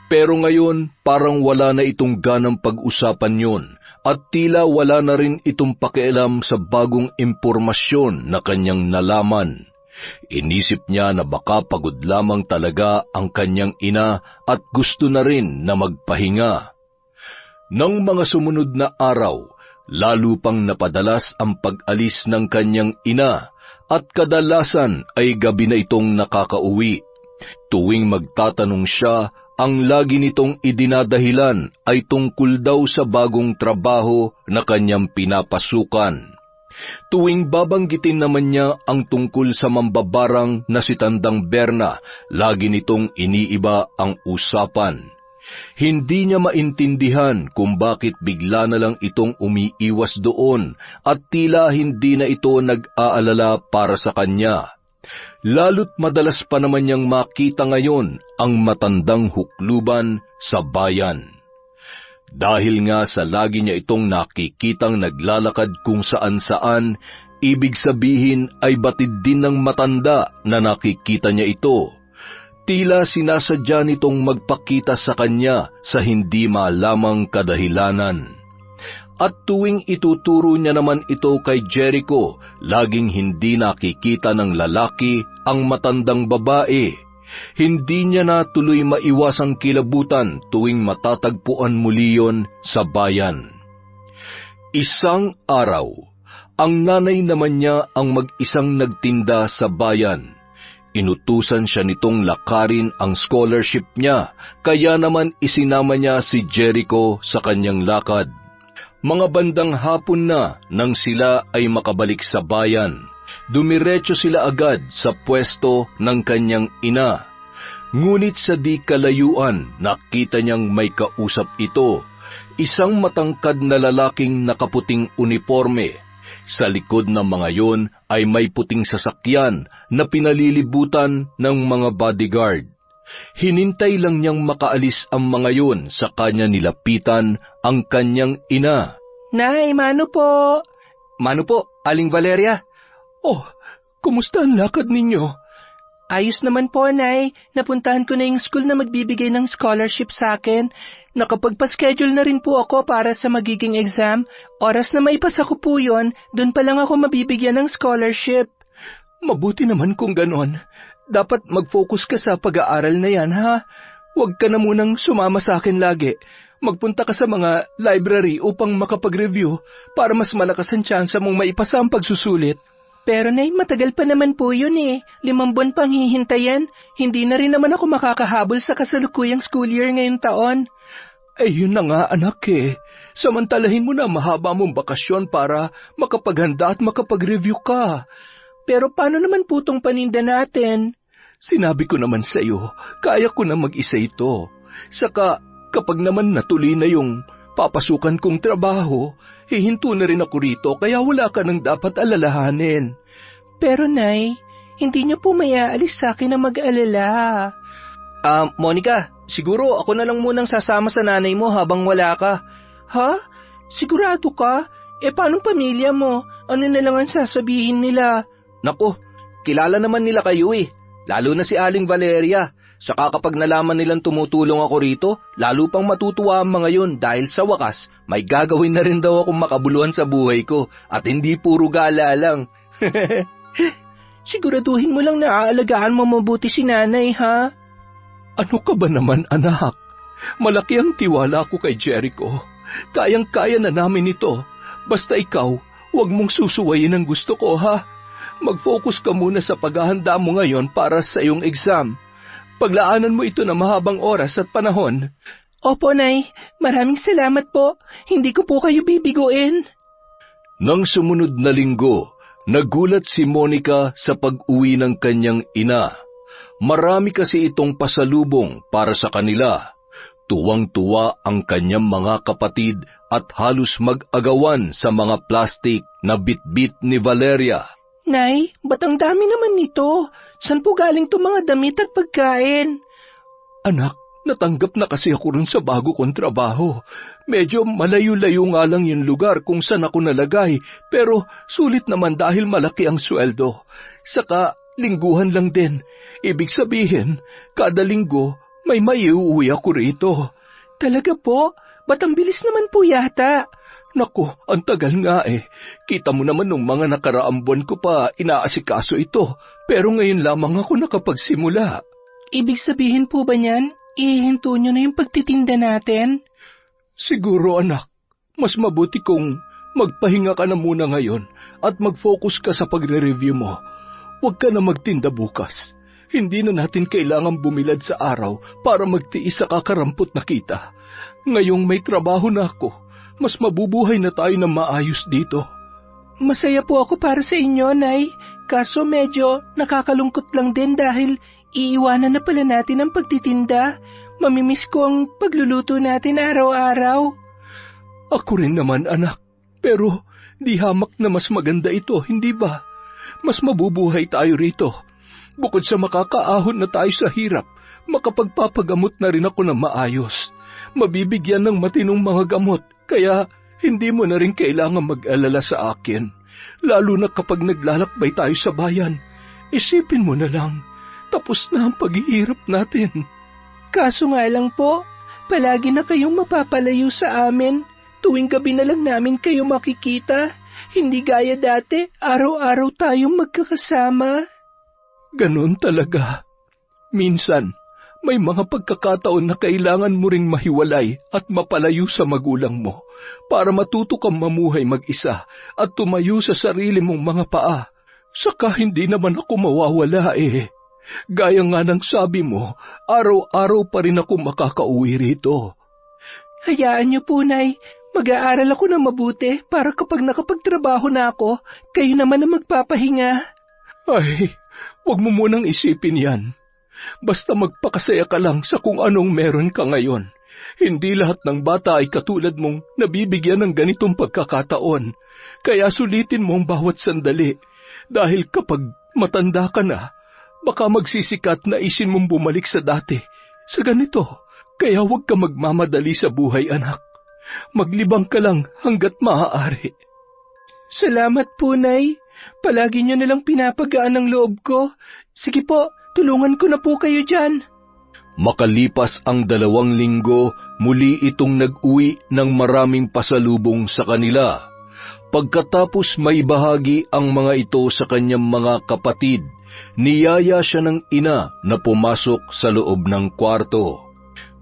B: Pero ngayon, parang wala na itong ganang pag-usapan yon at tila wala na rin itong pakialam sa bagong impormasyon na kanyang nalaman. Inisip niya na baka pagod lamang talaga ang kanyang ina at gusto na rin na magpahinga. Nang mga sumunod na araw, lalo pang napadalas ang pag-alis ng kanyang ina at kadalasan ay gabi na itong nakakauwi. Tuwing magtatanong siya, ang lagi nitong idinadahilan ay tungkol daw sa bagong trabaho na kanyang pinapasukan. Tuwing babanggitin naman niya ang tungkol sa mambabarang na si Tandang Berna, lagi nitong iniiba ang usapan. Hindi niya maintindihan kung bakit bigla na lang itong umiiwas doon at tila hindi na ito nag-aalala para sa kanya. Lalo't madalas pa naman niyang makita ngayon ang matandang hukluban sa bayan. Dahil nga sa lagi niya itong nakikitang naglalakad kung saan-saan, ibig sabihin ay batid din ng matanda na nakikita niya ito. Tila sinasadya nitong magpakita sa kanya sa hindi malamang kadahilanan. At tuwing ituturo niya naman ito kay Jericho, laging hindi nakikita ng lalaki ang matandang babae. Hindi niya na tuloy maiwasang kilabutan tuwing matatagpuan muli yon sa bayan. Isang araw, ang nanay naman niya ang mag-isang nagtinda sa bayan. Inutusan siya nitong lakarin ang scholarship niya, kaya naman isinama niya si Jericho sa kanyang lakad. Mga bandang hapon na nang sila ay makabalik sa bayan, dumiretso sila agad sa pwesto ng kanyang ina. Ngunit sa di kalayuan, nakita niyang may kausap ito, isang matangkad na lalaking nakaputing uniforme. Sa likod ng mga yon ay may puting sasakyan na pinalilibutan ng mga bodyguard. Hinintay lang niyang makaalis ang mga yon sa kanya nilapitan ang kanyang ina.
C: Nay, mano po?
A: Mano po, Aling Valeria? Oh, kumusta ang lakad ninyo?
C: Ayos naman po, Nay. Napuntahan ko na yung school na magbibigay ng scholarship sa akin. Nakapagpa-schedule na rin po ako para sa magiging exam. Oras na maipasa ko po yun, dun pa lang ako mabibigyan ng scholarship.
A: Mabuti naman kung ganon. Dapat mag-focus ka sa pag-aaral na yan, ha? Huwag ka na munang sumama sa akin lagi. magpunta ka sa mga library upang makapag-review para mas malakas ang tsansa mong maipasa ang pagsusulit.
C: Pero Nay, matagal pa naman po yun eh. 5 buwan pang hihintayan. Hindi na rin naman ako makakahabol sa kasalukuyang school year ngayong taon.
A: Yun na nga anak eh. Samantalahin mo na mahaba mong bakasyon para makapaghanda at makapag-review ka.
C: Pero paano naman po tong paninda natin?
A: Sinabi ko naman sa iyo, kaya ko na mag-isa ito. Saka kapag naman natuloy na yung papasukan kong trabaho, hihinto na rin ako rito kaya wala ka nang dapat alalahanin.
C: Pero Nay, hindi niyo po mayaalis sa akin na mag-alala.
A: Monica, siguro ako na lang munang sasama sa nanay mo habang wala ka.
C: Ha? Sigurado ka? Paano pamilya mo? Ano na lang ang sasabihin nila?
A: Naku, kilala naman nila kayo eh. Lalo na si Aling Valeria. Saka kapag nalaman nilang tumutulong ako rito, lalo pang matutuwa ang mga yun dahil sa wakas, may gagawin na rin daw akong makabuluhan sa buhay ko at hindi puro gala lang.
C: Siguraduhin mo lang na aalagaan mo mabuti si nanay, ha?
A: Ano ka ba naman, anak? Malaki ang tiwala ko kay Jericho. Kayang-kaya na namin ito. Basta ikaw, huwag mong susuwayin ang gusto ko, ha? Mag-focus ka muna sa paghahanda mo ngayon para sa iyong exam. Paglaanan mo ito na mahabang oras at panahon.
C: Opo, Nay. Maraming salamat po. Hindi ko po kayo bibiguin.
B: Nang sumunod na linggo, nagulat si Monica sa pag-uwi ng kanyang ina. Marami kasi itong pasalubong para sa kanila. Tuwang-tuwa ang kanyang mga kapatid at halos mag-agawan sa mga plastik na bitbit ni Valeria.
C: Nay, ba't ang dami naman nito? Saan po galing to mga damit at pagkain?
A: Anak, natanggap na kasi ako rin sa bago kong trabaho. Medyo malayo-layo nga lang yung lugar kung saan ako nalagay, pero sulit naman dahil malaki ang sweldo. Saka, lingguhan lang din. Ibig sabihin, kada linggo, may maiuwi ako rito.
C: Talaga po? Ba't ang bilis naman po yata?
A: Naku, ang tagal nga eh. Kita mo naman nung mga nakaraang buwan ko pa inaasikaso ito. Pero ngayon lamang ako nakapagsimula.
C: Ibig sabihin po ba niyan, ihinto nyo na yung pagtitinda natin?
A: Siguro anak, mas mabuti kung magpahinga ka na muna ngayon at mag-focus ka sa pagre-review mo. Huwag ka na magtinda bukas. Hindi na natin kailangang bumilad sa araw para magtiis sa kakarampot na kita. Ngayong may trabaho na ako, mas mabubuhay na tayo ng maayos dito.
C: Masaya po ako para sa inyo, Nay. Kaso medyo nakakalungkot lang din dahil iiwanan na pala natin ang pagtitinda. Mamimiss ko ang pagluluto natin araw-araw.
A: Ako rin naman, anak. Pero di hamak na mas maganda ito, hindi ba? Mas mabubuhay tayo rito. Bukod sa makakaahon na tayo sa hirap, makapagpapagamot na rin ako ng maayos. Mabibigyan ng matinong mga gamot, kaya hindi mo na rin kailangan mag-alala sa akin. Lalo na kapag naglalakbay tayo sa bayan, isipin mo na lang, tapos na ang paghihirap natin.
C: Kaso nga lang po, palagi na kayong mapapalayo sa amin. Tuwing gabi na lang namin kayo makikita. Hindi gaya dati, araw-araw tayong magkakasama.
A: Ganon talaga. Minsan, may mga pagkakataon na kailangan mo ring mahiwalay at mapalayo sa magulang mo para matuto kang mamuhay mag-isa at tumayo sa sarili mong mga paa. Saka hindi naman ako mawawala eh. Gaya nga ng sabi mo, araw-araw pa rin ako makakauwi rito.
C: Hayaan niyo po, Nay. Mag-aaral ako na mabuti para kapag nakapagtrabaho na ako, kayo naman ang magpapahinga.
A: Ay, huwag mo munang isipin yan. Basta magpakasaya ka lang sa kung anong meron ka ngayon. Hindi lahat ng bata ay katulad mong nabibigyan ng ganitong pagkakataon. Kaya sulitin mo ang bawat sandali. Dahil kapag matanda ka na, baka magsisikat na isin mong bumalik sa dati. Sa ganito, kaya huwag ka magmamadali sa buhay, anak. Maglibang ka lang hanggat maaari.
C: Salamat po, Nay. Palagi niyo nalang pinapagaan ang loob ko. Sige po, tulungan ko na po kayo dyan.
B: Makalipas ang 2 linggo, muli itong nag-uwi ng maraming pasalubong sa kanila. Pagkatapos may bahagi ang mga ito sa kanyang mga kapatid, niyaya siya ng ina na pumasok sa loob ng kwarto.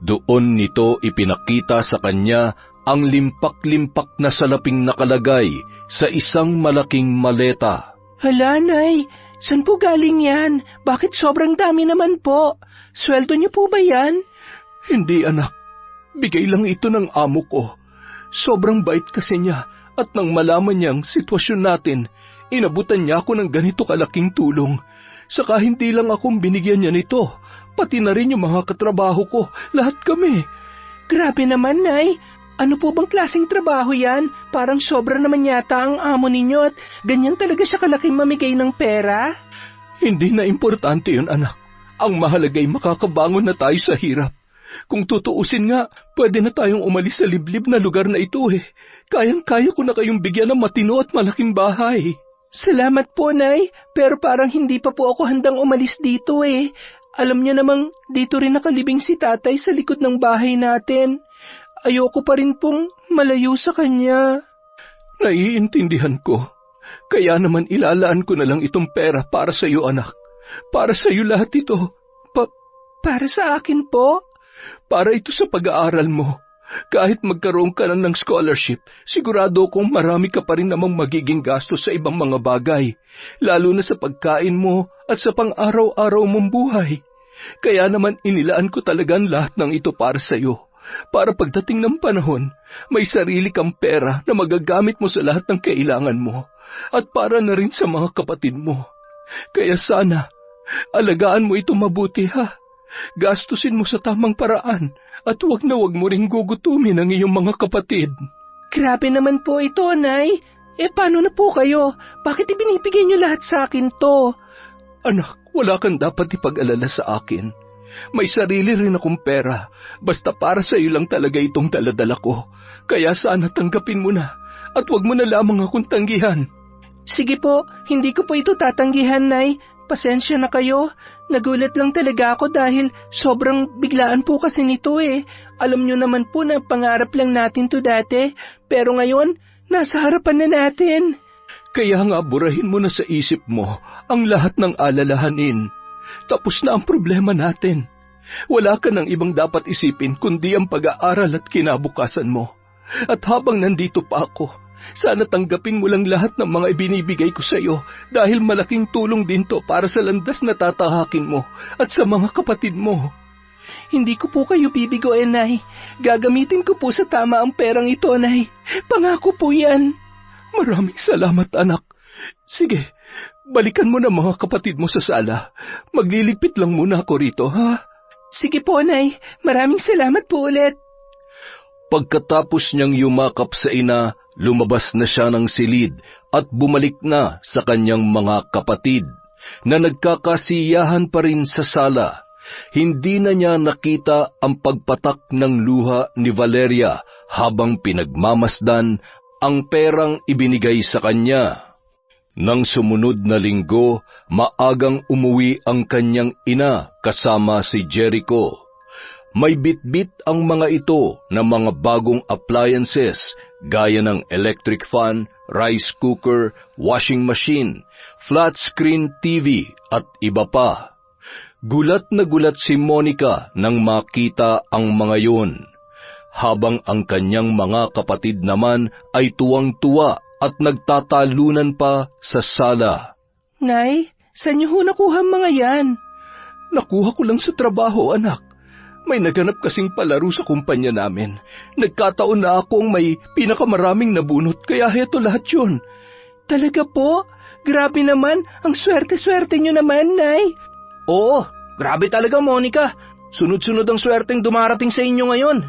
B: Doon nito ipinakita sa kanya ang limpak-limpak na salaping nakalagay sa isang malaking maleta.
C: Hala, Nay, saan po galing yan? Bakit sobrang dami naman po? Sweldo niyo po ba yan?
A: Hindi, anak. Bigay lang ito ng amo ko. Sobrang bait kasi niya at nang malaman niyang sitwasyon natin, inabutan niya ako ng ganito kalaking tulong. Saka hindi lang akong binigyan niya nito, pati na rin yung mga katrabaho ko, lahat kami.
C: Grabe naman, Nay. Ano po bang klaseng trabaho yan? Parang sobra naman yata ang amo ninyo at ganyan talaga siya kalaking mamigay ng pera?
A: Hindi na importante yun, anak. Ang mahalagay makakabangon na tayo sa hirap. Kung tutuusin nga, pwede na tayong umalis sa liblib na lugar na ito eh. Kayang-kaya ko na kayong bigyan ng matino at malaking bahay.
C: Salamat po, Nay, pero parang hindi pa po ako handang umalis dito eh. Alam niyo namang dito rin nakalibing si tatay sa likod ng bahay natin. Ayoko pa rin pong malayo sa kanya.
A: Naiintindihan ko. Kaya naman ilalaan ko na lang itong pera para sa iyo, anak. Para sa iyo lahat ito.
C: Para sa akin po?
A: Para ito sa pag-aaral mo. Kahit magkaroon ka na ng scholarship, sigurado kong marami ka pa rin namang magiging gastos sa ibang mga bagay, lalo na sa pagkain mo at sa pang-araw-araw mong buhay. Kaya naman inilaan ko talagang lahat ng ito para sa iyo. Para pagdating ng panahon, may sarili kang pera na magagamit mo sa lahat ng kailangan mo at para na rin sa mga kapatid mo. Kaya sana, alagaan mo ito mabuti ha. Gastusin mo sa tamang paraan at wag mo ring gugutumin ang iyong mga kapatid.
C: Grabe naman po ito, Nay. Paano na po kayo? Bakit ibinibigay niyo lahat sa akin to?
A: Anak, wala kang dapat ipag-alala sa akin. May sarili rin akong pera, basta para sa iyo lang talaga itong daladala ko. Kaya sana tanggapin mo na, at wag mo na lamang akong tanggihan.
C: Sige po, hindi ko po ito tatanggihan, Nay. Pasensya na kayo. Nagulat lang talaga ako dahil sobrang biglaan po kasi nito eh. Alam nyo naman po na pangarap lang natin to dati, pero ngayon, nasa harapan na natin.
A: Kaya nga burahin mo na sa isip mo ang lahat ng alalahanin. Tapos na ang problema natin. Wala ka ng ibang dapat isipin kundi ang pag-aaral at kinabukasan mo. At habang nandito pa ako, sana tanggapin mo lang lahat ng mga ibinibigay ko sa iyo dahil malaking tulong din to para sa landas na tatahakin mo at sa mga kapatid mo.
C: Hindi ko po kayo bibigoin, Nay. Gagamitin ko po sa tama ang perang ito, Nay. Pangako po yan.
A: Maraming salamat, anak. Sige, balikan mo na mga kapatid mo sa sala. Magliligpit lang muna ako rito, ha?
C: Sige po, Nay. Maraming salamat po ulit.
B: Pagkatapos niyang yumakap sa ina, lumabas na siya ng silid at bumalik na sa kanyang mga kapatid na nagkakasiyahan pa rin sa sala. Hindi na niya nakita ang pagpatak ng luha ni Valeria habang pinagmamasdan ang perang ibinigay sa kanya. Nang sumunod na linggo, maagang umuwi ang kanyang ina kasama si Jericho. May bitbit ang mga ito na mga bagong appliances gaya ng electric fan, rice cooker, washing machine, flat screen TV at iba pa. Gulat na gulat si Monica nang makita ang mga yun, habang ang kanyang mga kapatid naman ay tuwang-tuwa at nagtatalunan pa sa sala.
C: Nay, saan niyo ho nakuha ang mga yan?
A: Nakuha ko lang sa trabaho, anak. May naganap kasing palaro sa kumpanya namin. Nagkataon na akong may pinakamaraming nabunot, kaya heto lahat yun.
C: Talaga po? Grabe naman, ang swerte-swerte niyo naman, Nay.
A: Oo, grabe talaga, Monica. Sunod-sunod ang swerteng dumarating sa inyo ngayon.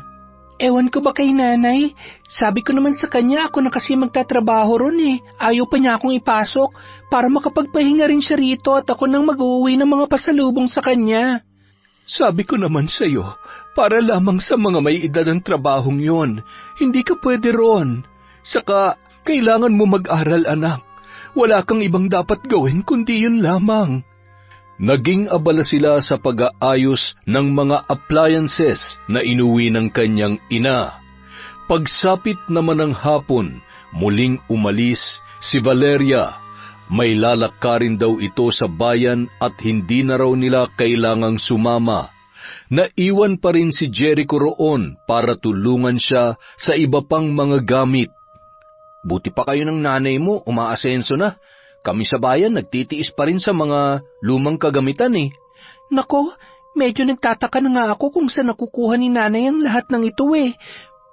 C: Ewan ko ba kay Nanay? Sabi ko naman sa kanya ako na kasi magtatrabaho ron eh. Ayaw pa niya akong ipasok para makapagpahinga rin siya rito at ako nang mag-uwi ng mga pasalubong sa kanya.
A: Sabi ko naman sa iyo, para lamang sa mga may edad ng trabahong yon, hindi ka pwede ron. Saka, kailangan mo mag-aral, anak. Wala kang ibang dapat gawin kundi yun lamang.
B: Naging abala sila sa pag-aayos ng mga appliances na inuwi ng kanyang ina. Pagsapit naman ng hapon, muling umalis si Valeria. May lalakarin daw ito sa bayan at hindi na raw nila kailangang sumama. Naiwan pa rin si Jericho roon para tulungan siya sa iba pang mga gamit. Buti pa kayo ng nanay mo, umaasenso na. Kami sa bayan nagtitiis pa rin sa mga lumang kagamitan eh.
C: Nako, medyo nagtataka na nga ako kung saan nakukuha ni nanay ang lahat ng ito eh.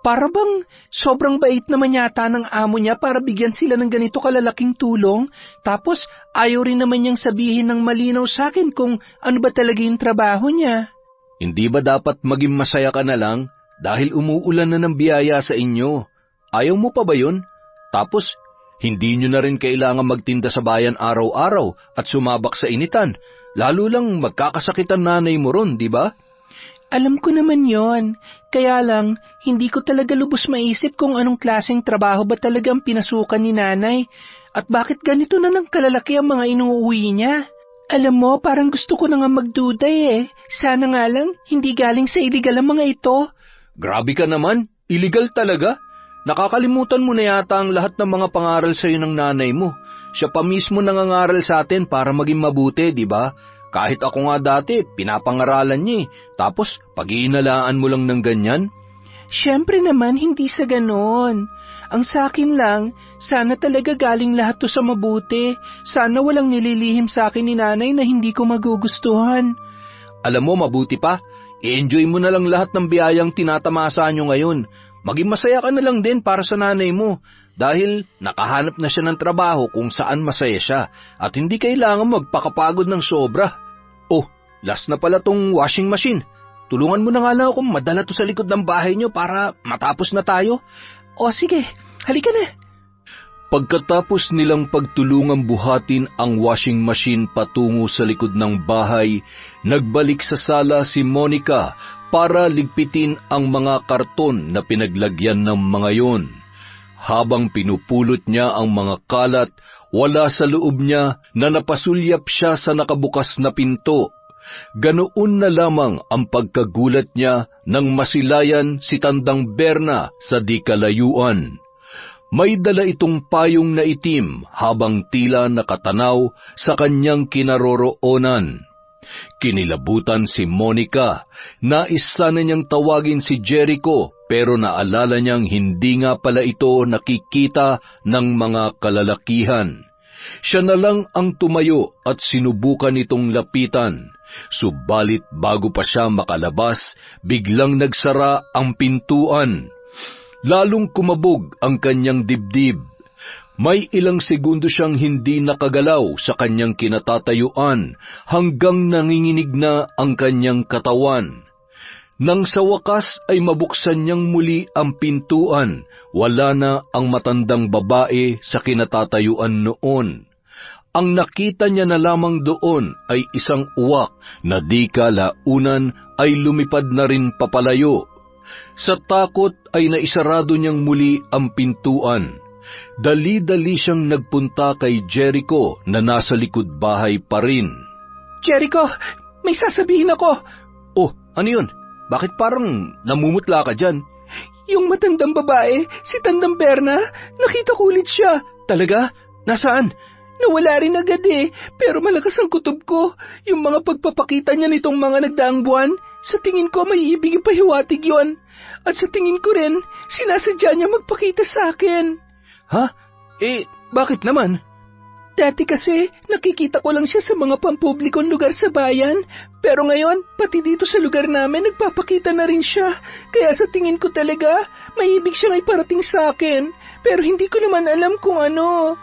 C: Para bang sobrang bait naman yata ng amo niya para bigyan sila ng ganito kalalaking tulong, tapos ayaw rin naman niyang sabihin ng malinaw sa akin kung ano ba talaga yung trabaho niya.
B: Hindi ba dapat maging masaya ka na lang dahil umuulan na ng biyaya sa inyo? Ayaw mo pa ba yun? Tapos, hindi nyo na rin kailangan magtinda sa bayan araw-araw at sumabak sa initan. Lalo lang magkakasakitan nanay mo ron, di ba?
C: Alam ko naman yon. Kaya lang, hindi ko talaga lubos maisip kung anong klaseng trabaho ba talagang pinasukan ni nanay at bakit ganito na ng kalalaki ang mga inuuwi niya. Alam mo, parang gusto ko na nga magduday eh. Sana nga lang, hindi galing sa iligal ang mga ito.
B: Grabe ka naman, illegal talaga. Nakakalimutan mo na yata ang lahat ng mga pangaral sa iyo ng nanay mo. Siya pa mismo nangangaral sa atin para maging mabuti, di ba? Kahit ako nga dati, pinapangaralan niya eh. Tapos, pag-iinalaan mo lang ng ganyan?
C: Siyempre naman, hindi sa ganon. Ang sakin lang, sana talaga galing lahat to sa mabuti. Sana walang nililihim sa akin ni nanay na hindi ko magugustuhan.
B: Alam mo, mabuti pa. I-enjoy mo na lang lahat ng biyayang tinatamasa nyo ngayon. Maging masaya ka na lang din para sa nanay mo. Dahil nakahanap na siya ng trabaho kung saan masaya siya. At hindi kailangan magpakapagod ng sobra. Oh, last na pala tong washing machine. Tulungan mo na nga lang akong madala to sa likod ng bahay nyo para matapos na tayo.
C: O sige, halika na.
B: Pagkatapos nilang pagtulungang buhatin ang washing machine patungo sa likod ng bahay, nagbalik sa sala si Monica para ligpitin ang mga karton na pinaglagyan ng mga yon. Habang pinupulot niya ang mga kalat, wala sa loob niya na napasulyap siya sa nakabukas na pinto. Ganoon na lamang ang pagkagulat niya nang masilayan si Tandang Berna sa di kalayuan. May dala itong payong na itim habang tila nakatanaw sa kanyang kinaroroonan. Kinilabutan si Monica. Nais sana niyang tawagin si Jericho pero naalala niyang hindi nga pala ito nakikita ng mga kalalakihan. Siya na lang ang tumayo at sinubukan itong lapitan. Subalit bago pa siya makalabas, biglang nagsara ang pintuan. Lalong kumabog ang kanyang dibdib. May ilang segundo siyang hindi nakagalaw sa kanyang kinatatayuan hanggang nanginginig na ang kanyang katawan. Nang sa wakas ay mabuksan niyang muli ang pintuan, wala na ang matandang babae sa kinatatayuan noon. Ang nakita niya na lamang doon ay isang uwak na di kalaunan ay lumipad na rin papalayo. Sa takot ay naisarado niyang muli ang pintuan. Dali-dali siyang nagpunta kay Jericho na nasa likod bahay pa rin.
C: Jericho, may sasabihin ako.
B: Oh, ano yun? Bakit parang namumutla ka dyan?
C: Yung matandang babae, si Tandang Berna, nakita ko ulit siya.
B: Talaga? Nasaan?
C: Nawala rin agad eh, pero malakas ang kutob ko. Yung mga pagpapakita niya nitong mga nagdaang buwan, sa tingin ko may ibig ipahiwatig yon. At sa tingin ko rin, sinasadya niya magpakita sa akin.
B: Ha? Bakit naman?
C: Dati kasi, nakikita ko lang siya sa mga pampublikong lugar sa bayan. Pero ngayon, pati dito sa lugar namin, nagpapakita na rin siya. Kaya sa tingin ko talaga, may ibig siyang iparating sa akin. Pero hindi ko naman alam kung ano.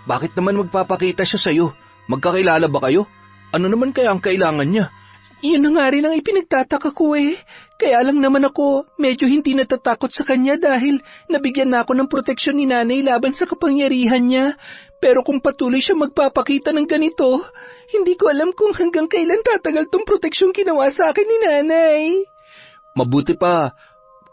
B: Bakit naman magpapakita siya sa'yo? Magkakilala ba kayo? Ano naman kaya ang kailangan niya?
C: Yun na nga rin ang ipinagtataka ko eh. Kaya lang naman ako medyo hindi natatakot sa kanya dahil nabigyan na ako ng proteksyon ni nanay laban sa kapangyarihan niya. Pero kung patuloy siya magpapakita ng ganito, hindi ko alam kung hanggang kailan tatagal tong proteksyon ginawa sa akin ni nanay.
B: Mabuti pa,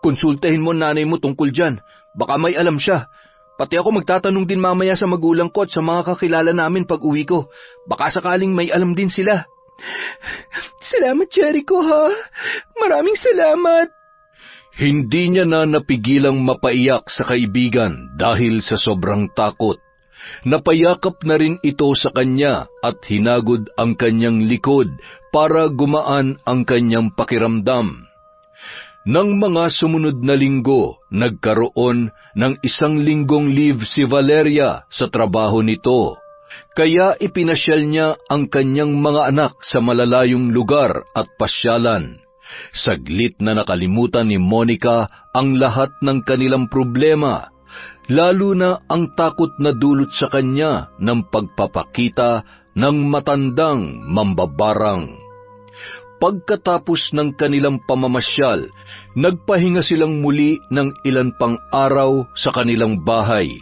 B: konsultahin mo nanay mo tungkol dyan. Baka may alam siya. Pati ako magtatanong din mamaya sa magulang ko at sa mga kakilala namin pag uwi ko. Baka sakaling may alam din sila.
C: Salamat, Jericho, ha? Maraming salamat.
B: Hindi niya na napigilang mapaiyak sa kaibigan dahil sa sobrang takot. Napayakap na rin ito sa kanya at hinagod ang kanyang likod para gumaan ang kanyang pakiramdam. Nang mga sumunod na linggo, nagkaroon ng 1 linggong leave si Valeria sa trabaho nito. Kaya ipinasyal niya ang kanyang mga anak sa malalayong lugar at pasyalan. Saglit na nakalimutan ni Monica ang lahat ng kanilang problema, lalo na ang takot na dulot sa kanya ng pagpapakita ng matandang mambabarang. Pagkatapos ng kanilang pamamasyal, nagpahinga silang muli ng ilan pang araw sa kanilang bahay.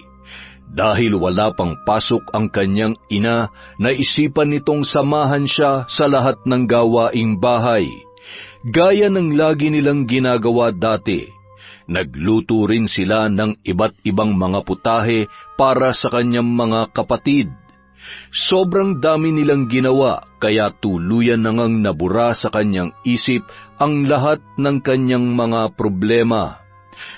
B: Dahil wala pang pasok ang kanyang ina, naisipan nitong samahan siya sa lahat ng gawaing bahay. Gaya ng lagi nilang ginagawa dati, nagluto rin sila ng iba't ibang mga putahe para sa kanyang mga kapatid. Sobrang dami nilang ginawa, kaya tuluyan na ngang nabura sa kanyang isip ang lahat ng kanyang mga problema.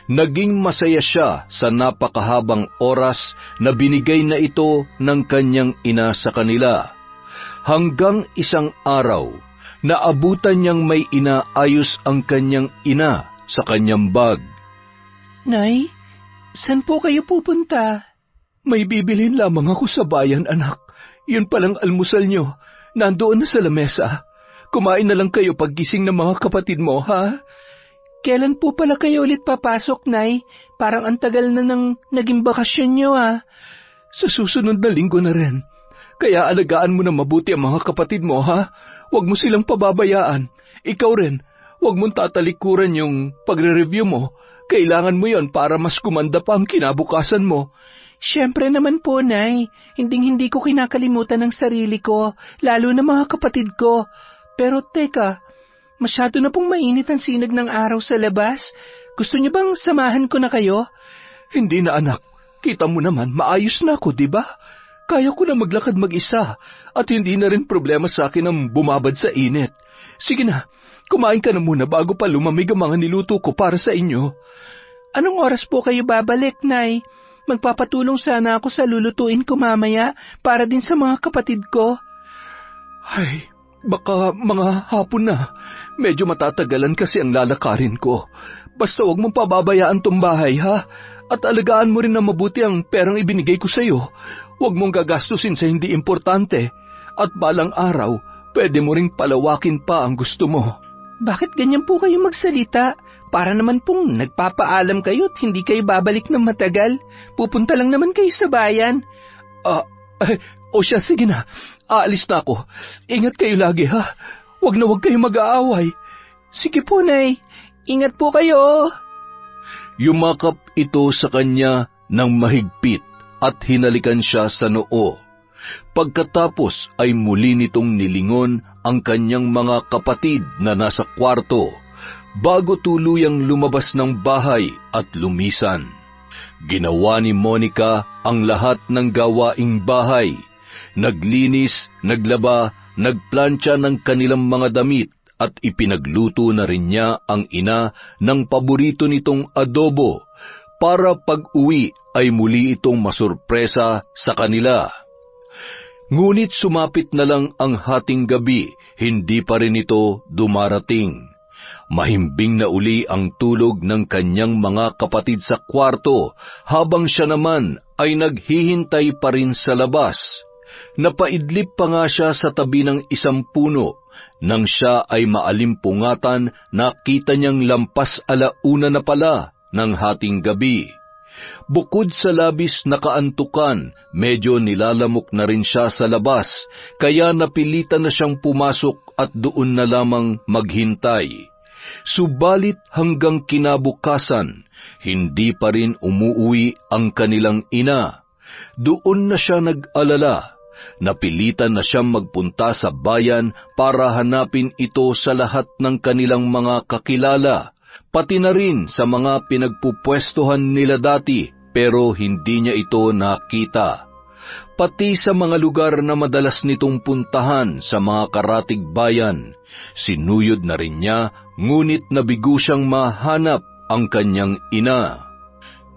B: Naging masaya siya sa napakahabang oras na binigay na ito ng kanyang ina sa kanila. Hanggang isang araw, naabutan niyang may inaayos ang kanyang ina sa kanyang bag.
C: Nay, saan po kayo pupunta?
A: May bibilhin lamang ako sa bayan, anak. Yun palang almusal nyo. Nandoon na sa lamesa. Kumain na lang kayo paggising ng mga kapatid mo, ha?
C: Kailan po pala kayo ulit papasok, Nay? Parang ang tagal na nang naging bakasyon nyo, ha?
A: Sa susunod na linggo na rin. Kaya alagaan mo na mabuti ang mga kapatid mo, ha? Huwag mo silang pababayaan. Ikaw rin, huwag mong tatalikuran yung pagre-review mo. Kailangan mo yon para mas kumanda pa ang kinabukasan mo.
C: Siyempre naman po, Nay. Hindi ko kinakalimutan ang sarili ko, lalo na mga kapatid ko. Pero teka, masyado na pong mainit ang sinag ng araw sa labas. Gusto niyo bang samahan ko na kayo?
A: Hindi na, anak. Kita mo naman, maayos na ako, di ba? Kaya ko na maglakad mag-isa at hindi na rin problema sa akin ang bumabad sa init. Sige na, kumain ka na muna bago pa lumamig ang mga niluto ko para sa inyo.
C: Anong oras po kayo babalik, Nay? Magpapatulong sana ako sa lulutuin ko mamaya para din sa mga kapatid ko.
A: Ay, baka mga hapon na. Medyo matatagalan kasi ang lalakarin ko. Basta huwag mong pababayaan tong bahay, ha? At alagaan mo rin na mabuti ang perang ibinigay ko sa iyo. Huwag mong gagastusin sa hindi importante. At balang araw, pwede mo ring palawakin pa ang gusto mo.
C: Bakit ganyan po kayo magsalita? Para naman pong nagpapaalam kayo at hindi kayo babalik ng matagal. Pupunta lang naman kayo sa bayan.
A: O siya, sige na. Aalis na ako. Ingat kayo lagi, ha? Huwag na huwag kayo mag-aaway.
C: Sige po, Nay. Ingat po kayo.
B: Yumakap ito sa kanya ng mahigpit at hinalikan siya sa noo. Pagkatapos ay muli nitong nilingon ang kanyang mga kapatid na nasa kwarto bago tuluyang lumabas ng bahay at lumisan. Ginawa ni Monica ang lahat ng gawaing bahay. Naglinis, naglaba, nagplantsa ng kanilang mga damit at ipinagluto na rin niya ang ina ng paborito nitong adobo para pag-uwi ay muli itong masurpresa sa kanila. Ngunit sumapit na lang ang hating gabi, hindi pa rin ito dumarating. Mahimbing na uli ang tulog ng kanyang mga kapatid sa kwarto, habang siya naman ay naghihintay pa rin sa labas. Napaidlip pa nga siya sa tabi ng isang puno. Nang siya ay maalimpungatan, nakita niyang lampas alauna na pala ng hating gabi. Bukod sa labis na kaantukan, medyo nilalamok na rin siya sa labas, kaya napilitan na siyang pumasok at doon na lamang maghintay. Subalit hanggang kinabukasan, hindi pa rin umuuwi ang kanilang ina. Doon na siya nag-alala. Napilitan na siyang magpunta sa bayan para hanapin ito sa lahat ng kanilang mga kakilala, pati na rin sa mga pinagpupwestuhan nila dati, pero hindi niya ito nakita. Pati sa mga lugar na madalas nitong puntahan sa mga karatig bayan, sinuyod na rin niya, ngunit nabigo siyang mahanap ang kanyang ina.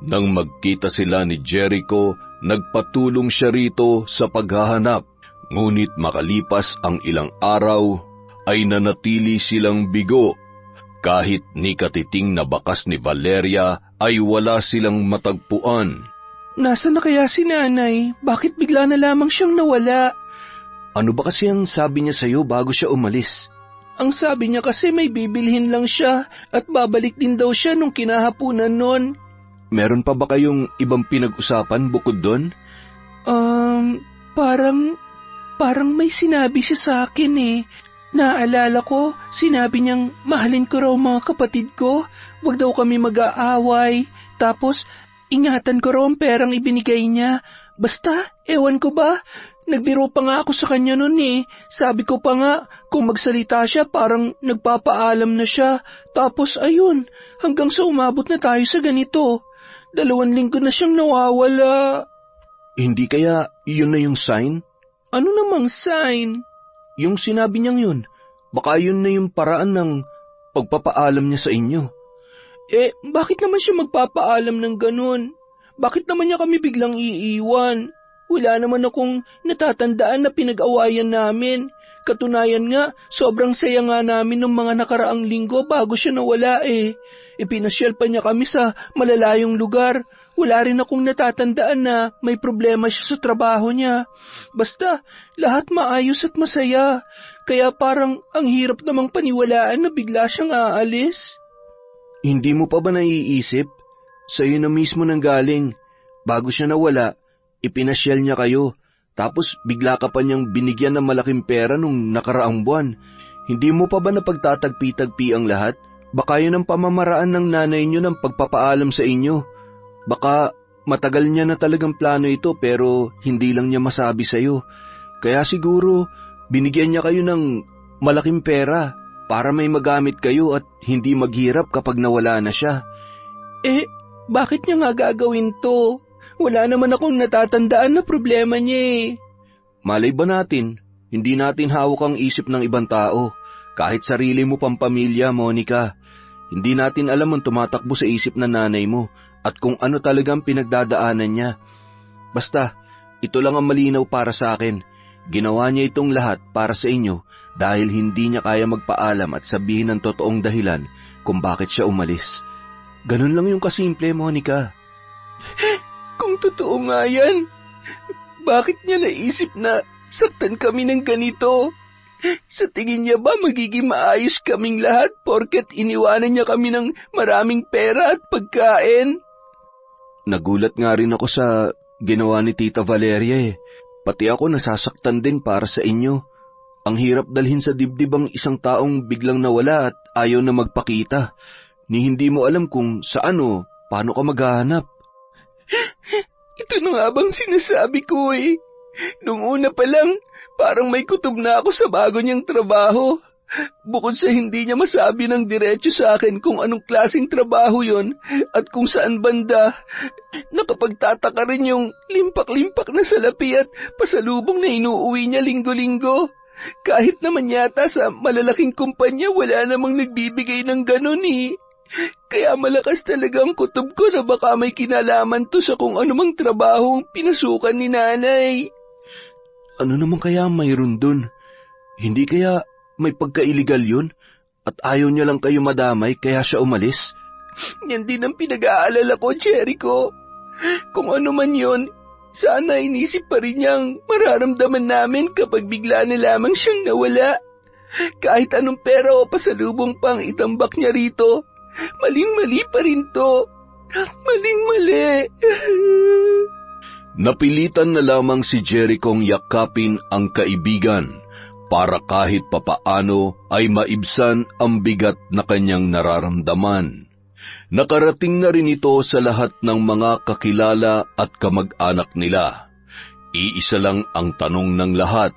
B: Nang magkita sila ni Jericho, nagpatulong siya rito sa paghahanap. Ngunit makalipas ang ilang araw, ay nanatili silang bigo. Kahit ni katiting na bakas ni Valeria ay wala silang matagpuan.
C: Nasaan na kaya si nanay? Bakit bigla na lamang siyang nawala?
B: Ano ba kasi ang sabi niya sa'yo bago siya umalis?
C: Ang sabi niya kasi may bibilhin lang siya at babalik din daw siya nung kinahapunan nun.
B: Meron pa ba kayong ibang pinag-usapan bukod doon?
C: Parang may sinabi siya sa akin eh. Naalala ko, sinabi niyang mahalin ko raw mga kapatid ko, wag daw kami mag-aaway, tapos ingatan ko raw ang perang ibinigay niya. Basta, ewan ko ba, nagbiro pa nga ako sa kanya nun eh. Sabi ko pa nga, kung magsalita siya parang nagpapaalam na siya. Tapos ayun, hanggang sa umabot na tayo sa ganito. 2 linggo na siyang nawawala.
B: Hindi kaya yun na yung sign?
C: Ano namang sign?
B: Yung sinabi niyang yun, baka yun na yung paraan ng pagpapaalam niya sa inyo.
C: Eh, bakit naman siya magpapaalam ng ganun? Bakit naman niya kami biglang iiwan? Wala naman akong natatandaan na pinag-awayan namin. Katunayan nga, sobrang saya nga namin ng mga nakaraang linggo bago siya nawala eh. Ipinasyal pa niya kami sa malalayong lugar. Wala rin akong natatandaan na may problema siya sa trabaho niya. Basta, lahat maayos at masaya. Kaya parang ang hirap namang paniwalaan na bigla siyang aalis.
B: Hindi mo pa ba naiisip? Sa'yo na mismo nang galing. Bago siya nawala, ipinasyal niya kayo. Tapos bigla ka pa niyang binigyan ng malaking pera nung nakaraang buwan. Hindi mo pa ba napagtatagpi-tagpi ang lahat? Baka yun ang pamamaraan ng nanay niyo ng pagpapaalam sa inyo. Baka matagal niya na talagang plano ito pero hindi lang niya masabi sa'yo. Kaya siguro binigyan niya kayo ng malaking pera para may magamit kayo at hindi maghirap kapag nawala na siya.
C: Eh, bakit niya nga gagawin to? Wala naman akong natatandaan na problema niya eh.
B: Malay ba natin, hindi natin hawak ang isip ng ibang tao. Kahit sarili mo pang pamilya, Monica. Hindi natin alam ang tumatakbo sa isip ng nanay mo at kung ano talagang pinagdadaanan niya. Basta, ito lang ang malinaw para sa akin. Ginawa niya itong lahat para sa inyo dahil hindi niya kaya magpaalam at sabihin ang totoong dahilan kung bakit siya umalis. Ganun lang yung kasimple, Monica.
C: Kung totoo nga yan, bakit niya naisip na saktan kami ng ganito? Sa tingin niya ba magiging maayos kaming lahat porket iniwanan niya kami ng maraming pera at pagkain?
B: Nagulat nga rin ako sa ginawa ni Tita Valeria eh. Pati ako nasasaktan din para sa inyo. Ang hirap dalhin sa dibdib ang isang taong biglang nawala at ayaw na magpakita. Ni hindi mo alam kung saan o paano ka maghahanap.
C: Ito na nga bang sinasabi ko eh. Nung una pa lang, parang may kutob na ako sa bago niyang trabaho. Bukod sa hindi niya masabi ng diretso sa akin kung anong klaseng trabaho yon at kung saan banda, nakapagtataka rin yung limpak-limpak na salapi at pasalubong na inuuwi niya linggo-linggo. Kahit naman yata sa malalaking kumpanya wala namang nagbibigay ng ganun eh. Kaya malakas talaga ang kutob ko na baka may kinalaman to sa kung anumang trabahong pinasukan ni nanay.
B: Ano naman kaya mayroon dun? Hindi kaya may pagka-illegal yun? At ayaw niya lang kayo madamay kaya siya umalis?
C: Yan din ang pinag-aalala ko, Jericho. Kung ano man yun, sana inisip pa rin niyang mararamdaman namin kapag bigla na lamang siyang nawala. Kahit anong pera o pasalubong pang itambak niya rito, maling-mali pa rin to. Maling-mali.
B: Napilitan na lamang si Jerichong yakapin ang kaibigan para kahit papaano ay maibsan ang bigat na kanyang nararamdaman. Nakarating na rin ito sa lahat ng mga kakilala at kamag-anak nila. Iisa lang ang tanong ng lahat,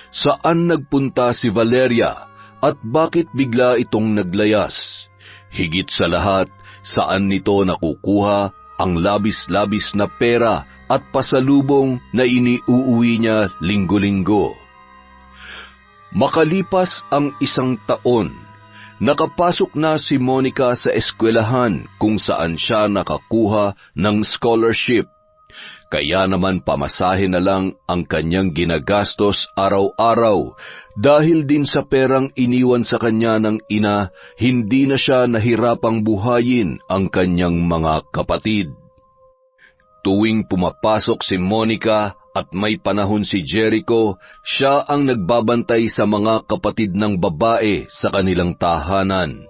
B: saan nagpunta si Valeria at bakit bigla itong naglayas? Higit sa lahat, saan nito nakukuha ang labis-labis na pera at pasalubong na iniuuwi niya linggo-linggo. Makalipas ang 1 taon, nakapasok na si Monica sa eskwelahan kung saan siya nakakuha ng scholarship. Kaya naman pamasahe na lang ang kanyang ginagastos araw-araw dahil din sa perang iniwan sa kanya ng ina, hindi na siya nahirapang buhayin ang kanyang mga kapatid. Tuwing pumapasok si Monica at may panahon si Jericho, siya ang nagbabantay sa mga kapatid ng babae sa kanilang tahanan.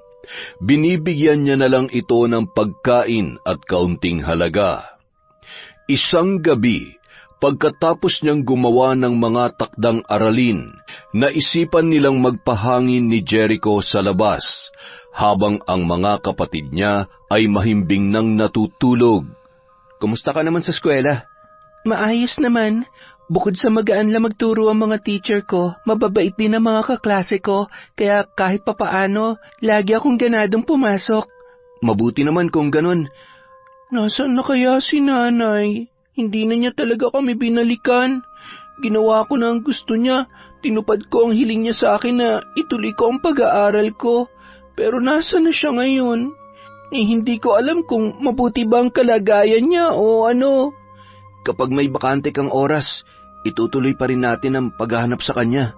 B: Binibigyan niya na lang ito ng pagkain at kaunting halaga. Isang gabi, pagkatapos niyang gumawa ng mga takdang aralin, naisipan nilang magpahangin ni Jericho sa labas, habang ang mga kapatid niya ay mahimbing nang natutulog. "Kumusta ka naman sa eskwela?"
C: Maayos naman. Bukod sa magaan lang magturo ang mga teacher ko, mababait din ang mga kaklase ko, kaya kahit papaano, lagi akong ganadong pumasok.
B: Mabuti naman kung ganun.
C: Nasaan na kaya si nanay? Hindi na niya talaga kami binalikan. Ginawa ko na ang gusto niya. Tinupad ko ang hiling niya sa akin na ituloy ko ang pag-aaral ko. Pero nasa na siya ngayon? Hindi ko alam kung mabuti ba ang kalagayan niya o ano.
B: Kapag may bakante kang oras, itutuloy pa rin natin ang paghahanap sa kanya.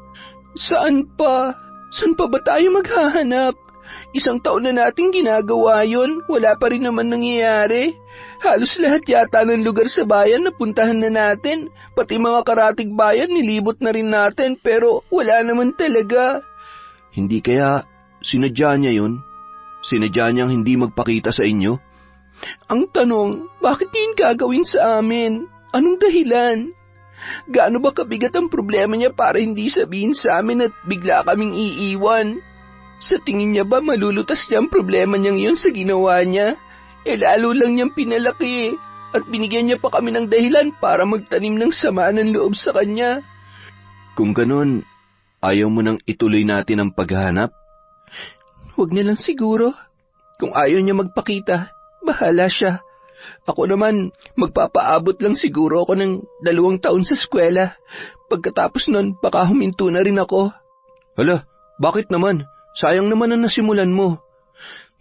C: Saan pa? Saan pa ba tayo maghahanap? 1 taon na nating ginagawa yon, wala pa rin naman nangyayari. Halos lahat yata ng lugar sa bayan napuntahan na natin, pati mga karatig bayan nilibot na rin natin, pero wala naman talaga.
B: Hindi kaya sinadya niya yun? Sinadya niyang hindi magpakita sa inyo?
C: Ang tanong, bakit yun gagawin sa amin? Anong dahilan? Gaano ba kabigat ang problema niya para hindi sabihin sa amin at bigla kaming iiwan? Sa tingin niya ba malulutas niya ang problema niyang yun sa ginawa niya? Lalo lang niyang pinalaki at binigyan niya pa kami ng dahilan para magtanim ng sama ng loob sa kanya.
B: Kung ganon, ayaw mo nang ituloy natin ang paghahanap?
C: Huwag na lang siguro. Kung ayaw niya magpakita, bahala siya. Ako naman, magpapaabot lang siguro ako ng 2 taon sa eskwela. Pagkatapos nun, baka huminto na rin ako.
B: Hala, bakit naman? Sayang naman ang nasimulan mo.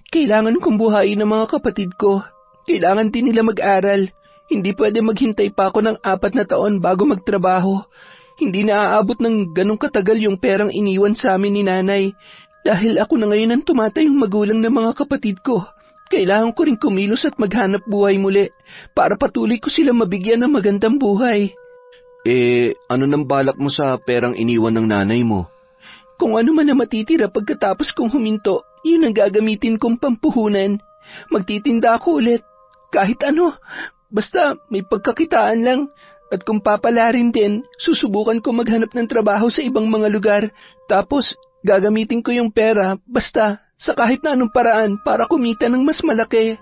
C: Kailangan kong buhayin ang mga kapatid ko. Kailangan din nila mag-aral. Hindi pwede maghintay pa ako ng 4 na taon bago magtrabaho. Hindi na aabot ng ganong katagal yung perang iniwan sa amin ni nanay. Dahil ako na ngayon ang tumatayong magulang ng mga kapatid ko. Kailangan ko rin kumilos at maghanap buhay muli para patuloy ko sila mabigyan ng magandang buhay.
B: Ano nang balak mo sa perang iniwan ng nanay mo?
C: Kung ano man na matitira pagkatapos kong huminto, yun ang gagamitin kong pampuhunan. Magtitinda ako ulit. Kahit ano, basta may pagkakitaan lang. At kung papalarin din, susubukan ko maghanap ng trabaho sa ibang mga lugar. Tapos, gagamitin ko yung pera, basta sa kahit na anong paraan para kumita ng mas malaki.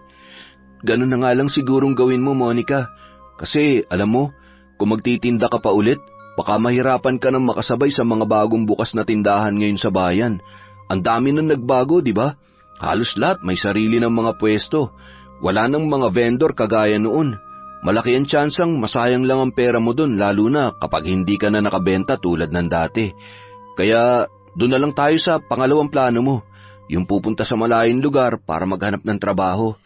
B: Ganun na nga lang sigurong gawin mo, Monica. Kasi, alam mo, kung magtitinda ka pa ulit, baka mahirapan ka nang makasabay sa mga bagong bukas na tindahan ngayon sa bayan. Ang dami nang nagbago, di ba? Halos lahat may sarili ng mga pwesto. Wala nang mga vendor kagaya noon. Malaki ang tsansang masayang lang ang pera mo dun, lalo na kapag hindi ka na nakabenta tulad ng dati. Kaya, doon na lang tayo sa pangalawang plano mo. Yung pupunta sa malayong lugar para maghanap ng trabaho.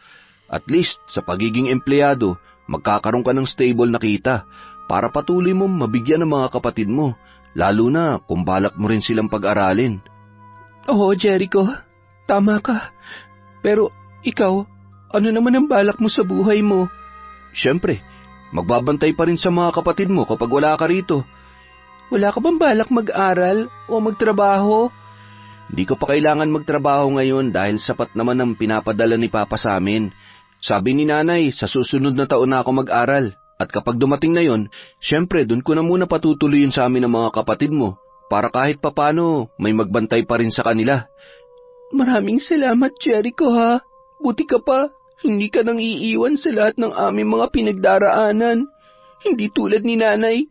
B: At least, sa pagiging empleyado, magkakaroon ka ng stable na kita para patuloy mong mabigyan ng mga kapatid mo, lalo na kung balak mo rin silang pag-aralin.
C: Oo, Jericho, tama ka. Pero ikaw, ano naman ang balak mo sa buhay mo?
B: Siyempre, magbabantay pa rin sa mga kapatid mo kapag wala ka rito.
C: Wala ka bang balak mag-aral o magtrabaho?
B: Di ko pa kailangan magtrabaho ngayon dahil sapat naman ang pinapadala ni Papa sa amin. Sabi ni Nanay, sa susunod na taon na ako mag-aral. At kapag dumating na yon, siyempre dun ko na muna patutuloyin sa amin ng mga kapatid mo para kahit papano may magbantay pa rin sa kanila.
C: Maraming salamat, Jericho, ha. Buti ka pa, hindi ka nang iiwan sa lahat ng aming mga pinagdaraanan. Hindi tulad ni Nanay.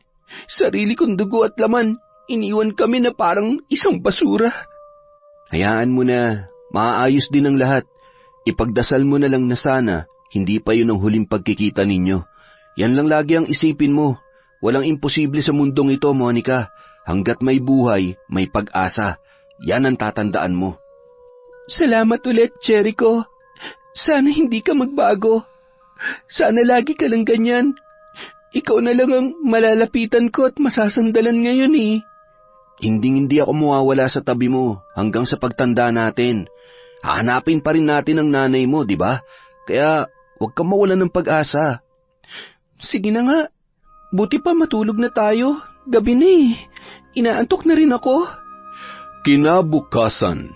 C: Sarili kong dugo at laman, iniwan kami na parang isang basura.
B: Hayaan mo na, maayos din ang lahat. Ipagdasal mo na lang na sana, hindi pa yun ang huling pagkikita ninyo. Yan lang lagi ang isipin mo. Walang imposible sa mundong ito, Monica. Hanggat may buhay, may pag-asa. Yan ang tatandaan mo.
C: Salamat ulit, Jericho. Sana hindi ka magbago. Sana lagi ka lang ganyan. ikaw na lang ang malalapitan ko at masasandalan ngayon eh.
B: Hindi ako mawawala sa tabi mo hanggang sa pagtanda natin. Hahanapin pa rin natin ang nanay mo, di ba? Kaya huwag kang mawalan ng pag-asa.
C: Sige na nga, buti pa matulog na tayo. Gabi na eh, inaantok na rin ako.
B: Kinabukasan,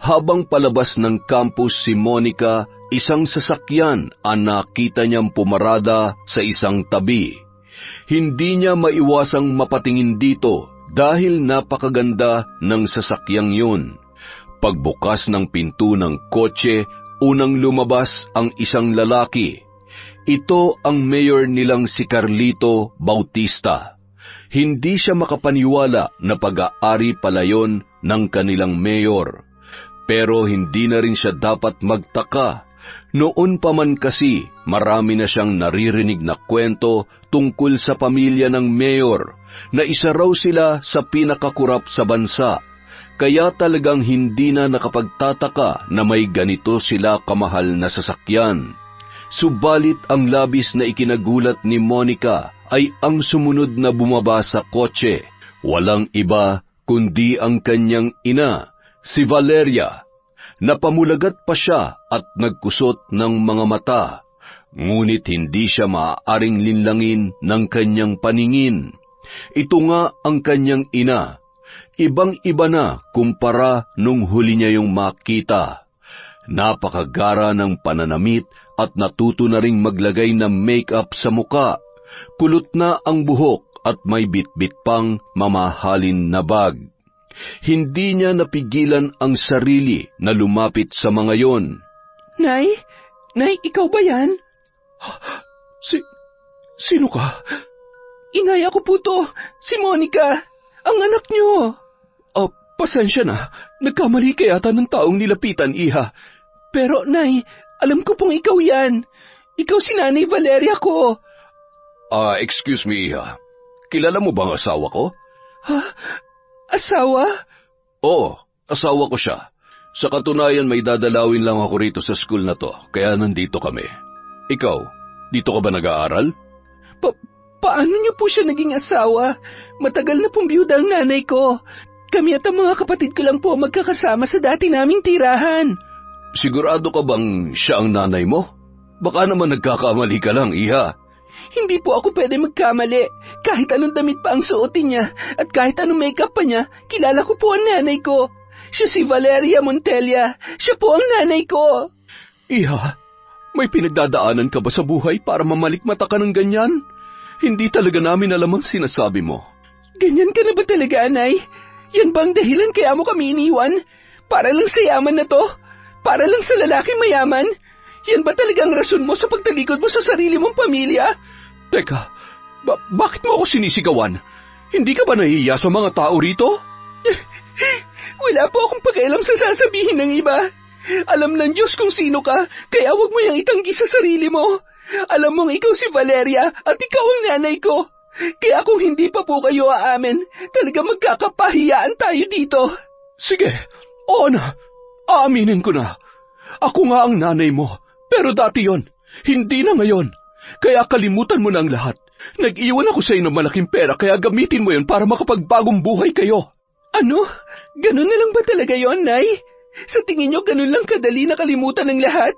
B: habang palabas ng campus si Monica, isang sasakyan ang nakita niyang pumarada sa isang tabi. Hindi niya maiwasang mapatingin dito dahil napakaganda ng sasakyang yun. Pagbukas ng pinto ng kotse, unang lumabas ang isang lalaki. Ito ang mayor nilang si Carlito Bautista. Hindi siya makapaniwala na pag-aari pala yon ng kanilang mayor. Pero hindi na rin siya dapat magtaka. Noon pa man kasi, marami na siyang naririnig na kwento tungkol sa pamilya ng mayor, na isa raw sila sa pinakakurap sa bansa. Kaya talagang hindi na nakapagtataka na may ganito sila kamahal na sasakyan. Subalit ang labis na ikinagulat ni Monica ay ang sumunod na bumaba sa kotse. Walang iba kundi ang kanyang ina, si Valeria. Napamulagat pa siya at nagkusot ng mga mata, ngunit hindi siya maaaring linlangin ng kanyang paningin. Ito nga ang kanyang ina. Ibang-iba na kumpara nung huli niya yung makita. Napakagara ng pananamit at natuto na ring maglagay ng make-up sa muka. Kulot na ang buhok at may bitbit pang mamahalin na bag. Hindi niya napigilan ang sarili na lumapit sa mga yon.
C: Nay, ikaw ba yan?
A: Sino ka?
C: Inay, ako po to, si Monica, ang anak niyo.
A: Pasensya na, nagkamali ka yata ng taong nilapitan, iha.
C: Pero, Nay, alam ko pong ikaw yan. Ikaw si Nanay Valeria ko.
B: Excuse me, iha. Kilala mo bang asawa ko?
C: Ha? Asawa?
B: Oo, asawa ko siya. Sa katunayan, may dadalawin lang ako rito sa school na to, kaya nandito kami. Ikaw, dito ka ba nag-aaral?
C: Paano niyo po siya naging asawa? Matagal na pong biyuda ang nanay ko. Kami at ang mga kapatid ko lang po magkakasama sa dati naming tirahan.
B: Sigurado ka bang siya ang nanay mo? Baka naman nagkakamali ka lang, iha.
C: Hindi po ako pwede magkamali. Kahit anong damit pa ang suotin niya at kahit anong makeup pa niya, kilala ko po ang nanay ko. Siya si Valeria Montella. Siya po ang nanay ko.
A: Iha, may pinagdadaanan ka ba sa buhay para mamalikmata ka ng ganyan? Hindi talaga namin alam ang sinasabi mo.
C: Ganyan ka na ba talaga, Anay? Yan bang dahilan kaya mo kami iniwan? Para lang sa yaman na to? Para lang sa lalaki mayaman? Yan ba talagang rason mo sa pagtalikod mo sa sarili mong pamilya?
A: Teka, bakit mo ako sinisigawan? Hindi ka ba nahihiya sa mga tao rito?
C: Wala po akong pakialam sa sasabihin ng iba. Alam ng Diyos kung sino ka, kaya huwag mo yang itanggi sa sarili mo. Alam mong ikaw si Valeria at ikaw ang nanay ko. Kaya kung hindi pa po kayo aamin, talaga magkakapahiyaan tayo dito.
A: Sige, oo na. Aaminin ko na. Ako nga ang nanay mo, pero dati yon, hindi na ngayon. Kaya kalimutan mo na ang lahat. Nag-iwan ako sa iyo ng malaking pera, kaya gamitin mo yon para makapagbagong buhay kayo.
C: Ano? Ganun na lang ba talaga yon, Nay? Sa tingin niyo ganun lang kadali na kalimutan ng lahat?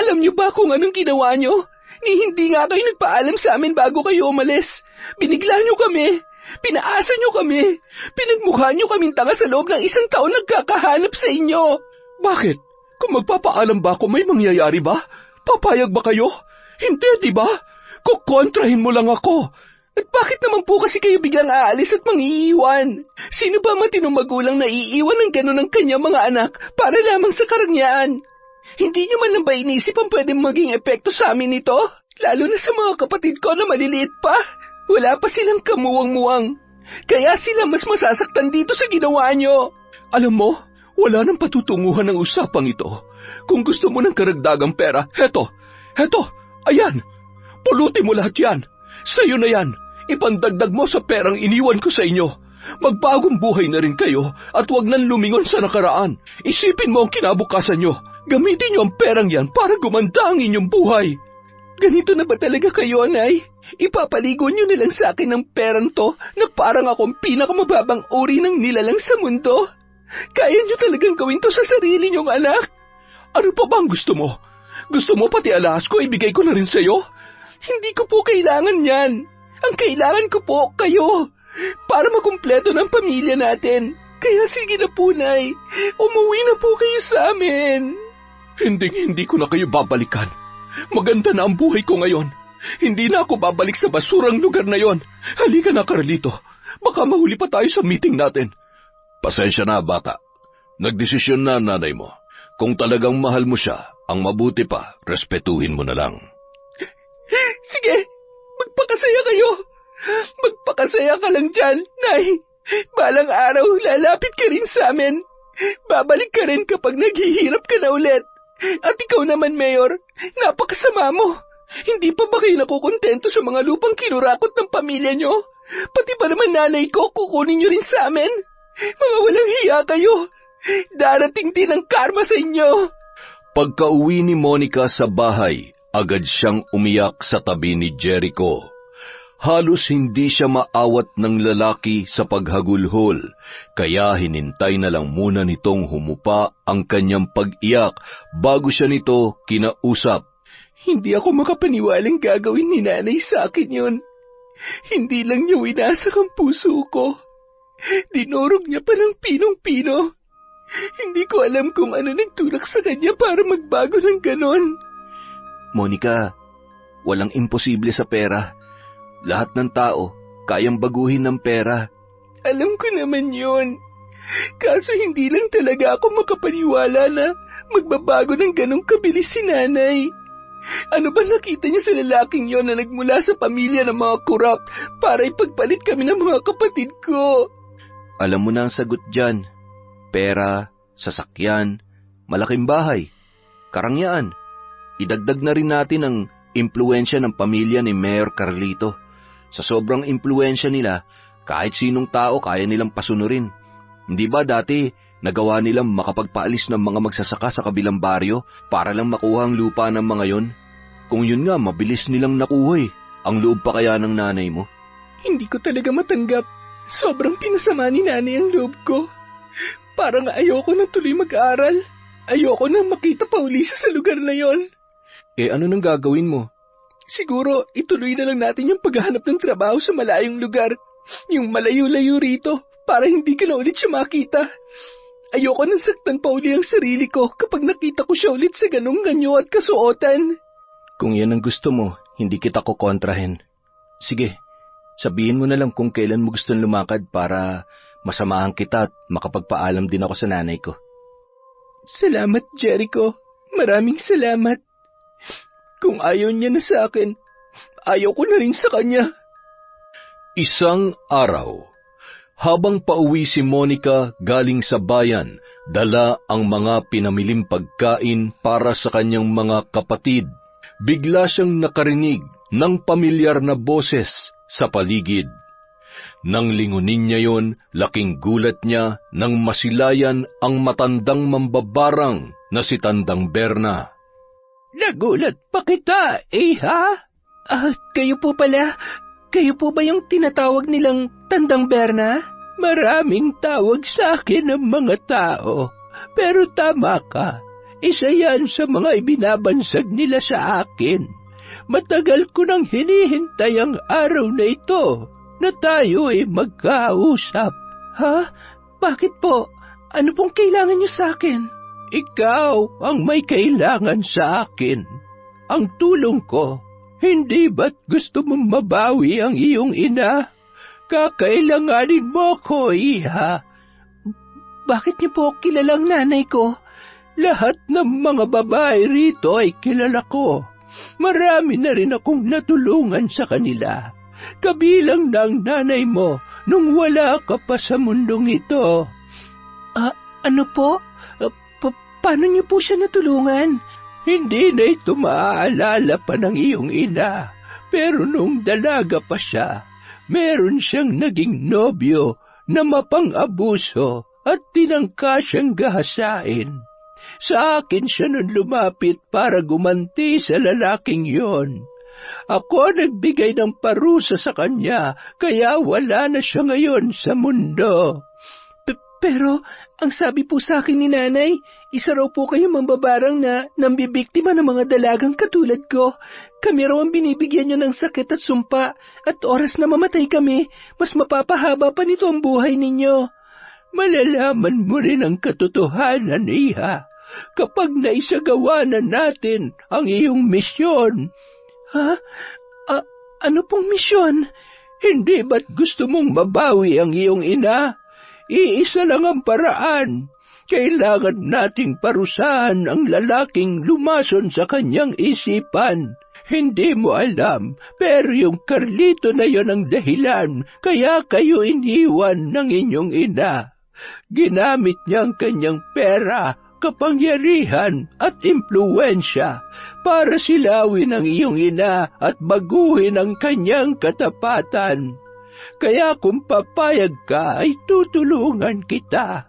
C: Alam niyo ba kung anong ginawa niyo? Hindi nga kayo nagpaalam sa amin bago kayo umalis. Binigla niyo kami. Pinaasa niyo kami. Pinagmukha niyo kaming tanga sa loob ng 1 taon nagkakahanap sa inyo.
A: Bakit? Kung magpapaalam ba ako, may mangyayari ba? Papayag ba kayo? Hindi, di ba? Kukontrahin mo lang ako.
C: At bakit naman po kasi kayo biglang aalis at mangiiwan? Sino ba matinong magulang na iiwan ng gano'n ng kanyang mga anak para lamang sa karangyaan? Hindi niyo man lang ba inisip ang pwedeng maging epekto sa amin nito? Lalo na sa mga kapatid ko na maliliit pa. Wala pa silang kamuwang-muwang. Kaya sila mas masasaktan dito sa ginawa niyo.
A: Alam mo, wala nang patutunguhan ng usapang ito. Kung gusto mo ng karagdagang pera, heto, ayan. Pulutin mo lahat yan. Sa'yo na yan. Ipandagdag mo sa perang iniwan ko sa inyo. Magbagong buhay na rin kayo at huwag nang lumingon sa nakaraan. Isipin mo ang kinabukasan nyo. Gamitin niyo ang perang yan para gumanda ang inyong buhay.
C: Ganito na ba talaga kayo, Nay?
A: Ipapaligo niyo nilang sa akin ng perang to na parang akong pinakamababang uri ng nilalang sa mundo. Kaya niyo talagang gawin to sa sarili niyong anak? Ano pa bang gusto mo? Gusto mo pati alahas ko ibigay ko na rin sa'yo? Hindi ko po kailangan yan. Ang kailangan ko po kayo para makumpleto ng pamilya natin. Kaya sige na po, Nay. Umuwi na po kayo sa amin. Hindi ko na kayo babalikan. Maganda na ang buhay ko ngayon. Hindi na ako babalik sa basurang lugar na yon. Halika na, Carlito. Baka mahuli pa tayo sa meeting natin.
B: Pasensya na, bata. Nagdesisyon na nanay mo. Kung talagang mahal mo siya, ang mabuti pa, respetuhin mo na lang.
A: Sige, magpakasaya kayo. Magpakasaya ka lang dyan, Nay. Balang araw, lalapit ka rin sa amin. Babalik ka rin kapag naghihirap ka na ulit. At ikaw naman, Mayor, napakasama mo. Hindi pa ba kayo nakukontento sa mga lupang kinurakot ng pamilya nyo? Pati ba naman nanay ko, kukunin nyo rin sa amin? Mga walang hiya kayo. Darating din ang karma sa inyo.
B: Pagka-uwi ni Monica sa bahay, agad siyang umiyak sa tabi ni Jericho. Halos hindi siya maawat ng lalaki sa paghagulhol, kaya hinintay na lang muna nitong humupa ang kanyang pag-iyak bago siya nito kinausap.
A: Hindi ako makapaniwalang gagawin ni nanay sa akin yun. Hindi lang niya winasak ang puso ko. Dinurog niya pa ng pinong-pino. Hindi ko alam kung ano nagtulak sa kanya para magbago ng ganon.
B: Monica, walang imposible sa pera. Lahat ng tao, kayang baguhin ng pera.
A: Alam ko naman yun. Kaso hindi lang talaga ako makapaniwala na magbabago ng ganong kabilis si nanay. Ano ba nakita niya sa lalaking yon na nagmula sa pamilya ng mga kurap para ipagpalit kami ng mga kapatid ko?
B: Alam mo na ang sagot dyan. Pera, sasakyan, malaking bahay, karangyaan. Idagdag na rin natin ang impluwensya ng pamilya ni Mayor Carlito. Sa sobrang impluwensya nila, kahit sinong tao kaya nilang pasunurin. Hindi ba dati nagawa nilang makapagpaalis ng mga magsasaka sa kabilang baryo para lang makuha ang lupa ng mga yon? Kung yun nga, mabilis nilang nakuha eh. Ang loob pa kaya ng nanay mo?
A: Hindi ko talaga matanggap. Sobrang pinasama ni nanay ang loob ko. Parang ayoko nang tuloy mag-aral. Ayoko nang makita pa uli sa lugar na yon.
B: Eh ano nang gagawin mo?
A: Siguro, ituloy na lang natin yung paghahanap ng trabaho sa malayong lugar. Yung malayo-layo rito, para hindi ka na ulit siya makita. Ayoko nang saktan pa uli ang sarili ko kapag nakita ko siya ulit sa ganong ganyo at kasuotan.
B: Kung yan ang gusto mo, hindi kita ko kontrahin. Sige, sabihin mo na lang kung kailan mo gustong lumakad para masamahan kita at makapagpaalam din ako sa nanay ko.
A: Salamat, Jericho. Maraming salamat. Kung ayaw niya na sa akin, ayaw ko na rin sa kanya.
B: Isang araw, habang pauwi si Monica galing sa bayan, dala ang mga pinamiling pagkain para sa kanyang mga kapatid. Bigla siyang nakarinig ng pamilyar na boses sa paligid. Nang lingunin niya yon, laking gulat niya nang masilayan ang matandang mambabarang na si Tandang Berna.
A: Nagulat pa kita, iha? Kayo po pala. Kayo po ba yung tinatawag nilang Tandang Berna? Maraming tawag sa akin ng mga tao. Pero tama ka. Isa yan sa mga ibinabansag nila sa akin. Matagal ko nang hinihintay ang araw na ito na tayo ay magkausap. Ha? Bakit po? Ano pong kailangan niyo sa akin? Ikaw ang may kailangan sa akin. Ang tulong ko, hindi ba't gusto mong mabawi ang iyong ina? Kakailanganin mo ko, iha. Bakit niyo po kilalang nanay ko? Lahat ng mga babae rito ay kilala ko. Marami na rin akong natulungan sa kanila. Kabilang ng nanay mo nung wala ka pa sa mundong ito. Ano po? Paano niyo po siya natulungan? Hindi na ito maaalala pa ng iyong ina. Pero nung dalaga pa siya, meron siyang naging nobyo na mapang-abuso at tinangka siyang gahasain. Sa akin siya nun lumapit para gumanti sa lalaking yon.
C: Ako nagbigay ng parusa sa kanya, kaya wala na siya ngayon sa mundo. Pero, ang sabi po sa akin ni nanay, isa raw po kayo mambabarang na nambibiktima ng mga dalagang katulad ko. Kami raw ang binibigyan niyo ng sakit at sumpa, at oras na mamatay kami, mas mapapahaba pa nito ang buhay ninyo. Malalaman mo rin ang katotohanan, Iha, kapag naisagawa na natin ang iyong misyon. Ha? Ano pong misyon? Hindi ba't gusto mong mabawi ang iyong ina? Iisa lang ang paraan. Kailangan nating parusahan ang lalaking lumason sa kanyang isipan. Hindi mo alam, pero yung Carlito na yon ang dahilan, kaya kayo iniwan ng inyong ina. Ginamit niya ang kanyang pera, kapangyarihan at impluwensya para silawin ang iyong ina at baguhin ang kanyang katapatan. Kaya kung papayag ka ay tutulungan kita.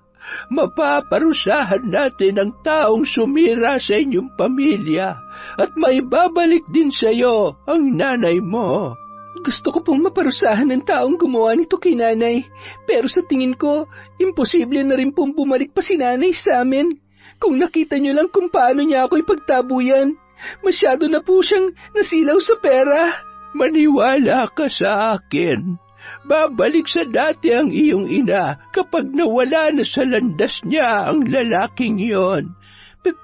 C: Mapaparusahan natin ang taong sumira sa inyong pamilya at maibabalik din sa iyo ang nanay mo. Gusto ko pong maparusahan ng taong gumawa nito kay nanay, pero sa tingin ko, imposible na rin pong bumalik pa si nanay sa amin. Kung nakita niyo lang kung paano niya ako ipagtabuyan, masyado na po siyang nasilaw sa pera. Maniwala ka sa akin. Babalik sa dati ang iyong ina kapag nawala na sa landas niya ang lalaking yon.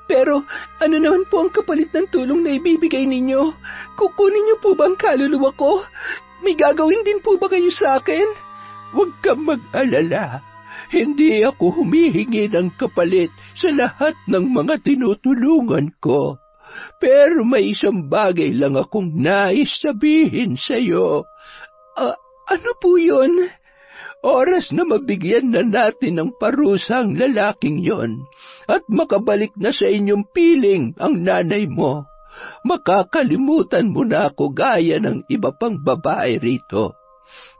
C: Pero ano naman po ang kapalit ng tulong na ibibigay ninyo? Kukunin niyo po ba ang kaluluwa ko? May gagawin din po ba kayo sa akin? Huwag kang mag-alala. Hindi ako humihingi ng kapalit sa lahat ng mga tinutulungan ko. Pero may isang bagay lang akong nais sabihin sa iyo. Ano po yun? Oras na mabigyan na natin ng parusang lalaking yon at makabalik na sa inyong piling ang nanay mo. Makakalimutan mo na ako gaya ng iba pang babae rito.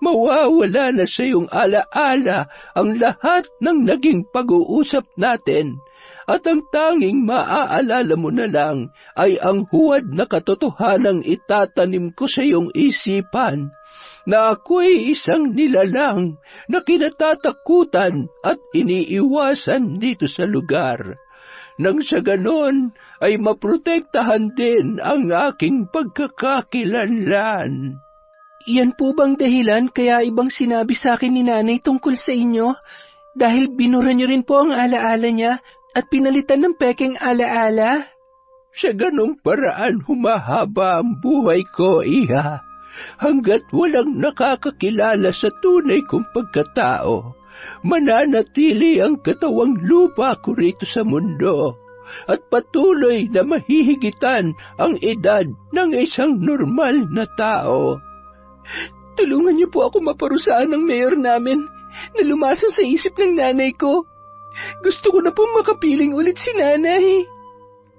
C: Mawawala na sa iyong alaala ang lahat ng naging pag-uusap natin at ang tanging maaalala mo na lang ay ang huwad na katotohanang itatanim ko sa iyong isipan na ako'y isang nilalang na kinatatakutan at iniiwasan dito sa lugar. Nang sa ganon ay maprotektahan din ang aking pagkakakilanlan. Iyan po bang dahilan kaya ibang sinabi sa akin ni nanay tungkol sa inyo? Dahil binura niyo rin po ang alaala niya at pinalitan ng pekeng alaala? Sa ganong paraan humahaba ang buhay ko, Iha. Hanggat walang nakakakilala sa tunay kong pagkatao, mananatili ang katawang lupa ko rito sa mundo at patuloy na mahihigitan ang edad ng isang normal na tao. Tulungan niyo po ako maparusahan ng mayor namin na lumason sa isip ng nanay ko. Gusto ko na pong makapiling ulit si nanay.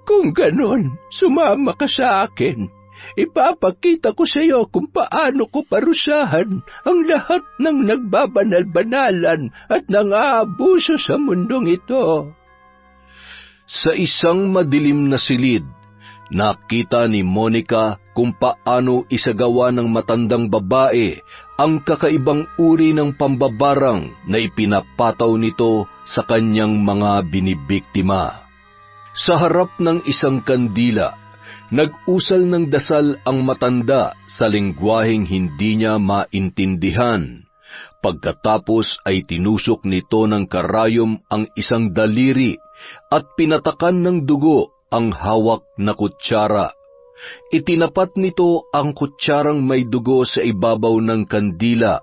C: Kung ganon, sumama ka sa akin. Ipapakita ko sa iyo kung paano ko parusahan ang lahat ng nagbabanal-banalan at nang-aabuso sa mundong ito.
B: Sa isang madilim na silid, nakita ni Monica kung paano isagawa ng matandang babae ang kakaibang uri ng pambabarang na ipinapataw nito sa kanyang mga binibiktima. Sa harap ng isang kandila, nag-usal ng dasal ang matanda sa lengguwaheng hindi niya maintindihan. Pagkatapos ay tinusok nito ng karayom ang isang daliri at pinatakan ng dugo ang hawak na kutsara. Itinapat nito ang kutsarang may dugo sa ibabaw ng kandila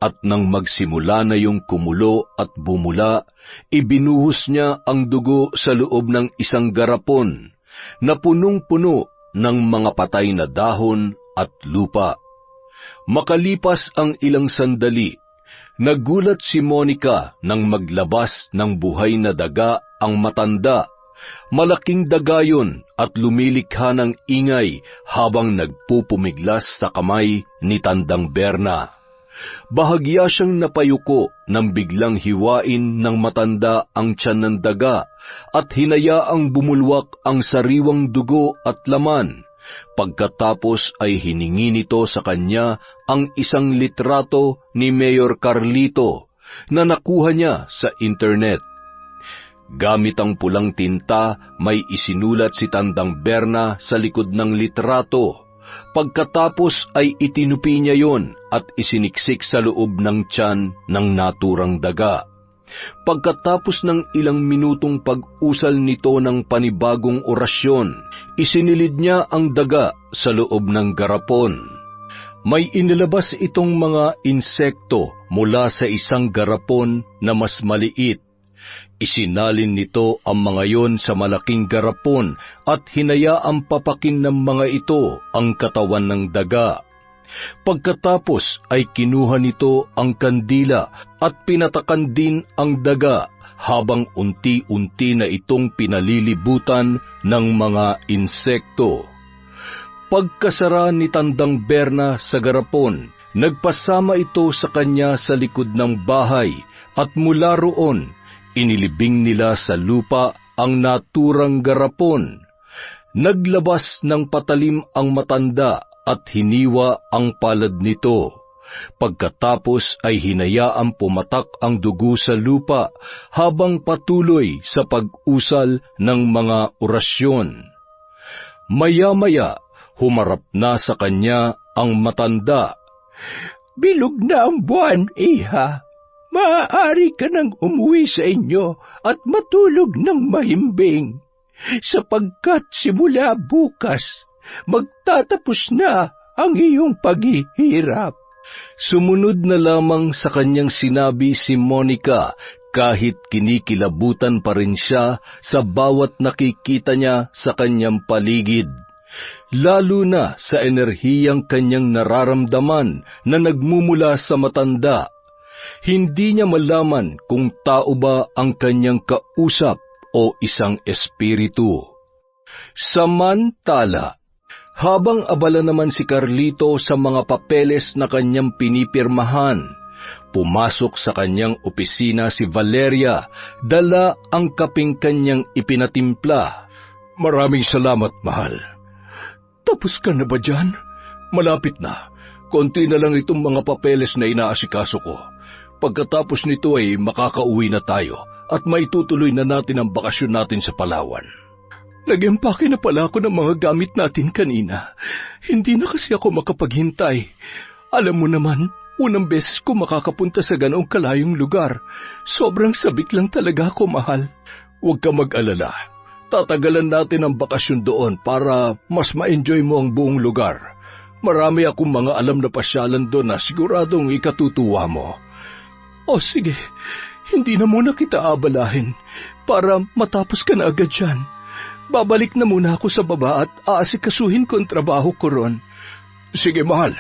B: at nang magsimula na yung kumulo at bumula, ibinuhos niya ang dugo sa loob ng isang garapon na punong-puno ng mga patay na dahon at lupa. Makalipas ang ilang sandali, nagulat si Monica nang maglabas ng buhay na daga ang matanda. Malaking daga yun at lumilikha ng ingay habang nagpupumiglas sa kamay ni Tandang Berna. Bahagya siyang napayuko nang biglang hiwain ng matanda ang tiyan ng daga at hinayaang bumulwak ang sariwang dugo at laman Pagkatapos ay hiningi nito sa kanya ang isang litrato ni Mayor Carlito na nakuha niya sa internet. Gamit ang pulang tinta, may isinulat si Tandang Berna sa likod ng litrato. Pagkatapos ay itinupi niya yon at isiniksik sa loob ng tiyan ng naturang daga. Pagkatapos ng ilang minutong pag-usal nito ng panibagong orasyon, isinilid niya ang daga sa loob ng garapon. May inilabas itong mga insekto mula sa isang garapon na mas maliit. Isinalin nito ang mga yon sa malaking garapon at hinayaang papakin ng mga ito ang katawan ng daga. Pagkatapos ay kinuha nito ang kandila at pinatakan din ang daga habang unti-unti na itong pinalilibutan ng mga insekto. Pagkasara ni Tandang Berna sa garapon, nagpasama ito sa kanya sa likod ng bahay at mula roon, inilibing nila sa lupa ang naturang garapon. Naglabas ng patalim ang matanda at hiniwa ang palad nito. Pagkatapos ay hinayaang pumatak ang dugo sa lupa habang patuloy sa pag-usal ng mga orasyon. Maya-maya, humarap na sa kanya ang matanda.
C: Bilog na ang buwan, iha. Maaari ka nang umuwi sa inyo at matulog ng mahimbing, sapagkat simula bukas, magtatapos na ang iyong paghihirap.
B: Sumunod na lamang sa kanyang sinabi si Monica, kahit kinikilabutan pa rin siya sa bawat nakikita niya sa kanyang paligid. Lalo na sa enerhiyang kanyang nararamdaman na nagmumula sa matanda. Hindi niya malaman kung tao ba ang kanyang kausap o isang espiritu. Samantala, habang abala naman si Carlito sa mga papeles na kanyang pinipirmahan, pumasok sa kanyang opisina si Valeria, dala ang kaping kanyang ipinatimpla.
A: Maraming salamat, mahal. Tapos ka na ba dyan? Malapit na. Konti na lang itong mga papeles na inaasikaso ko. Pagkatapos nito ay makakauwi na tayo at maitutuloy na natin ang bakasyon natin sa Palawan. Nag-empake na pala ako ng mga gamit natin kanina. Hindi na kasi ako makapaghintay. Alam mo naman, unang beses ko makakapunta sa ganoong kalayong lugar. Sobrang sabik lang talaga ako, mahal. Huwag ka mag-alala. Tatagalan natin ang bakasyon doon para mas ma-enjoy mo ang buong lugar. Marami akong mga alam na pasyalan doon na siguradong ikatutuwa mo. O sige, hindi na muna kita abalahin para matapos ka na agad dyan. Babalik na muna ako sa baba at aasikasuhin ko ang trabaho ko ron. Sige, mahal.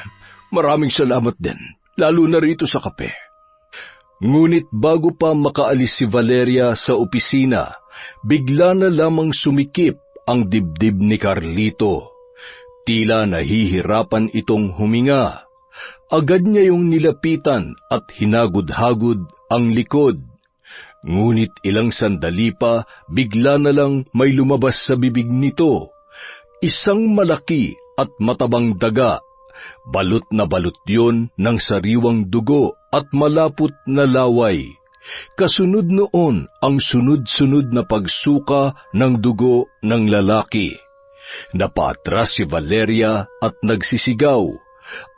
A: Maraming salamat din, lalo na rito sa kape.
B: Ngunit bago pa makaalis si Valeria sa opisina, bigla na lamang sumikip ang dibdib ni Carlito. Tila nahihirapan itong huminga. Agad niya yung nilapitan at hinagod-hagod ang likod. Ngunit ilang sandali pa, bigla na lang may lumabas sa bibig nito. Isang malaki at matabang daga. Balot na balot yun ng sariwang dugo at malapot na laway. Kasunod noon ang sunod-sunod na pagsuka ng dugo ng lalaki. Napatras si Valeria at nagsisigaw.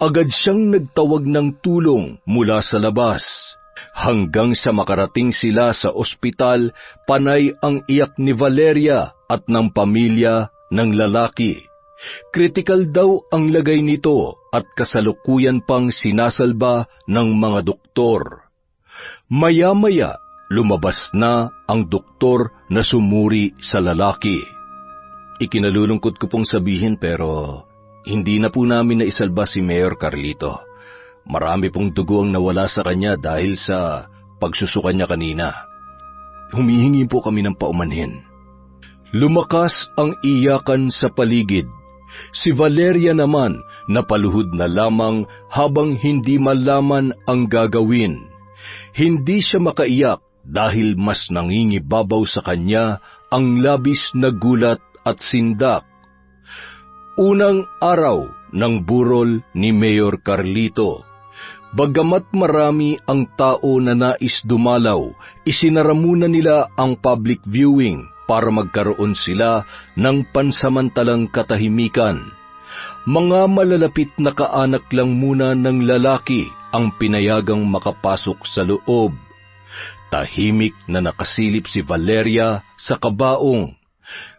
B: Agad siyang nagtawag ng tulong mula sa labas. Hanggang sa makarating sila sa ospital, panay ang iyak ni Valeria at ng pamilya ng lalaki. Kritikal daw ang lagay nito at kasalukuyan pang sinasalba ng mga doktor. Maya-maya, lumabas na ang doktor na sumuri sa lalaki. Ikinalulungkot ko pong sabihin pero hindi na po namin naisalba si Mayor Carlito. Marami pong dugo ang nawala sa kanya dahil sa pagsusuka niya kanina. Humihingi po kami ng paumanhin. Lumakas ang iyakan sa paligid. Si Valeria naman napaluhod na lamang habang hindi malaman ang gagawin. Hindi siya makaiyak dahil mas nangingibabaw sa kanya ang labis na gulat at sindak. unang araw ng burol ni Mayor Carlito. Bagamat marami ang tao na nais dumalaw, isinara muna nila ang public viewing para magkaroon sila ng pansamantalang katahimikan. Mga malalapit na kaanak lang muna ng lalaki ang pinayagang makapasok sa loob. Tahimik na nakasilip si Valeria sa kabaong.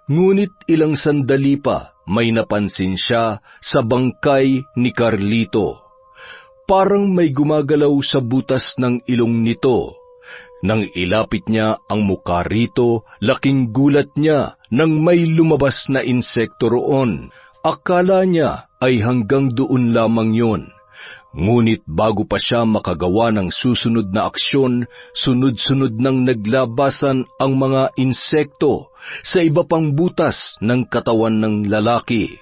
B: Ngunit ilang sandali pa may napansin siya sa bangkay ni Carlito. Parang may gumagalaw sa butas ng ilong nito. Nang ilapit niya ang mukha rito, laking gulat niya nang may lumabas na insekto roon. Akala niya ay hanggang doon lamang yun. Ngunit bago pa siya makagawa ng susunod na aksyon, sunod-sunod nang naglabasan ang mga insekto sa iba pang butas ng katawan ng lalaki.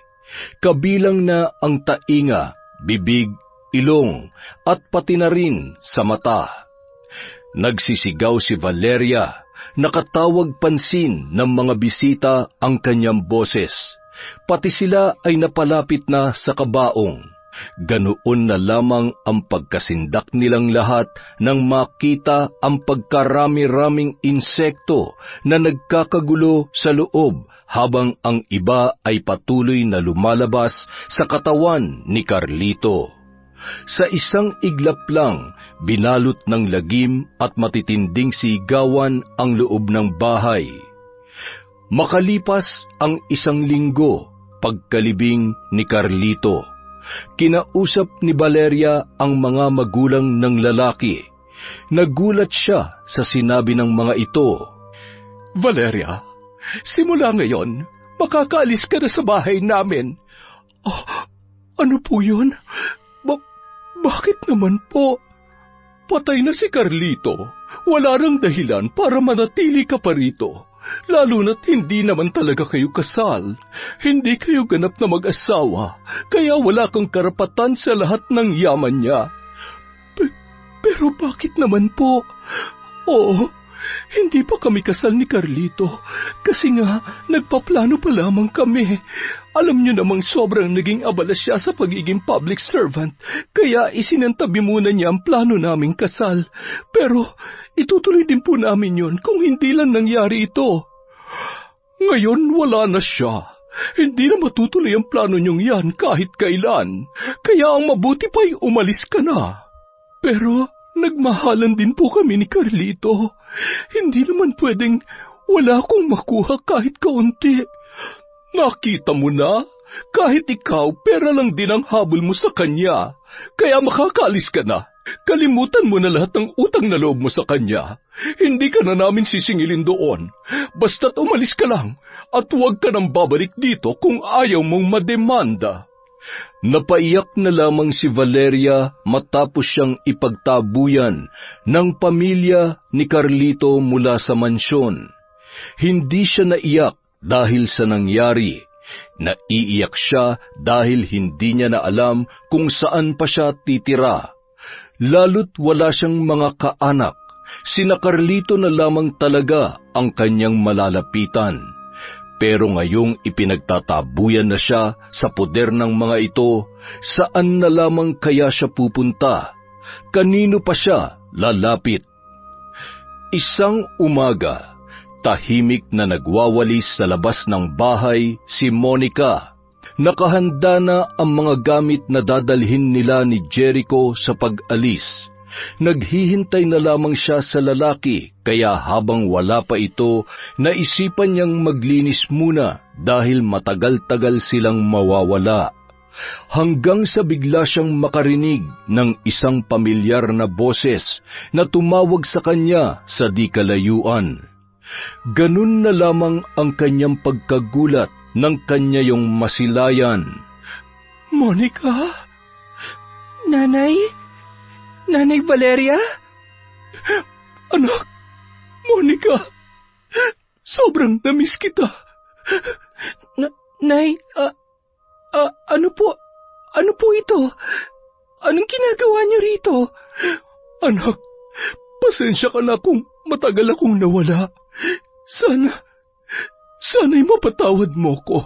B: Kabilang na ang tainga, bibig, ilong, at pati na rin sa mata. Nagsisigaw si Valeria, nakatawag pansin ng mga bisita ang kanyang boses. Pati sila ay napalapit na sa kabaong. Ganoon na lamang ang pagkasindak nilang lahat nang makita ang pagkarami-raming insekto na nagkakagulo sa loob habang ang iba ay patuloy na lumalabas sa katawan ni Carlito. Sa isang iglap lang, binalot ng lagim at matitinding sigawan ang loob ng bahay. Makalipas ang 1 linggo, pagkalibing ni Carlito, kinausap ni Valeria ang mga magulang ng lalaki. Nagulat siya sa sinabi ng mga ito.
A: Valeria, simula ngayon, makakaalis ka na sa bahay namin. Ano po yun? Bakit naman po? Patay na si Carlito. Wala nang dahilan para manatili ka pa rito. Lalo na't hindi naman talaga kayo kasal. Hindi kayo ganap na mag-asawa, kaya wala kang karapatan sa lahat ng yaman niya. Pero bakit naman po? Oo, hindi pa kami kasal ni Carlito kasi nga nagpaplano pa lamang kami. Alam niyo namang sobrang naging abala siya sa pagiging public servant, kaya isinantabi muna niya ang plano naming kasal. Pero itutuloy din po namin yun kung hindi lang nangyari ito. Ngayon wala na siya. Hindi na matutuloy ang plano niyong yan kahit kailan, kaya ang mabuti pa'y umalis ka na. Pero nagmahalan din po kami ni Carlito. Hindi naman pwedeng wala akong makuha kahit kaunti. Nakita mo na, kahit ikaw, pera lang din ang habol mo sa kanya. Kaya makakaalis ka na. Kalimutan mo na lahat ng utang na loob mo sa kanya. Hindi ka na namin sisingilin doon. Basta't umalis ka lang at huwag ka nang babalik dito kung ayaw mong mademanda.
B: Napaiyak na lamang si Valeria matapos siyang ipagtabuyan ng pamilya ni Carlito mula sa mansyon. Hindi siya naiyak dahil sa nangyari. Naiiyak siya dahil hindi niya na alam kung saan pa siya titira. Lalo't wala siyang mga kaanak. Sina Carlito na lamang talaga ang kanyang malalapitan. Pero ngayong ipinagtatabuyan na siya sa poder ng mga ito, saan na lamang kaya siya pupunta? Kanino pa siya lalapit? Isang umaga, tahimik na nagwawalis sa labas ng bahay si Monica. Nakahanda na ang mga gamit na dadalhin nila ni Jericho sa pag-alis. Naghihintay na lamang siya sa lalaki, kaya habang wala pa ito, naisipan niyang maglinis muna dahil matagal-tagal silang mawawala. Hanggang sa bigla siyang makarinig ng isang pamilyar na boses na tumawag sa kanya sa di kalayuan. Ganun na lamang ang kanyang pagkagulat nang kanya yung masilayan.
A: Monica?
C: Nanay? Nanay Valeria?
A: Anak, Monica, sobrang namiss kita.
C: Nay, ano po ito? Anong ginagawa niyo rito?
A: Anak, pasensya ka na kung matagal akong nawala. Sana'y mapatawad mo ko.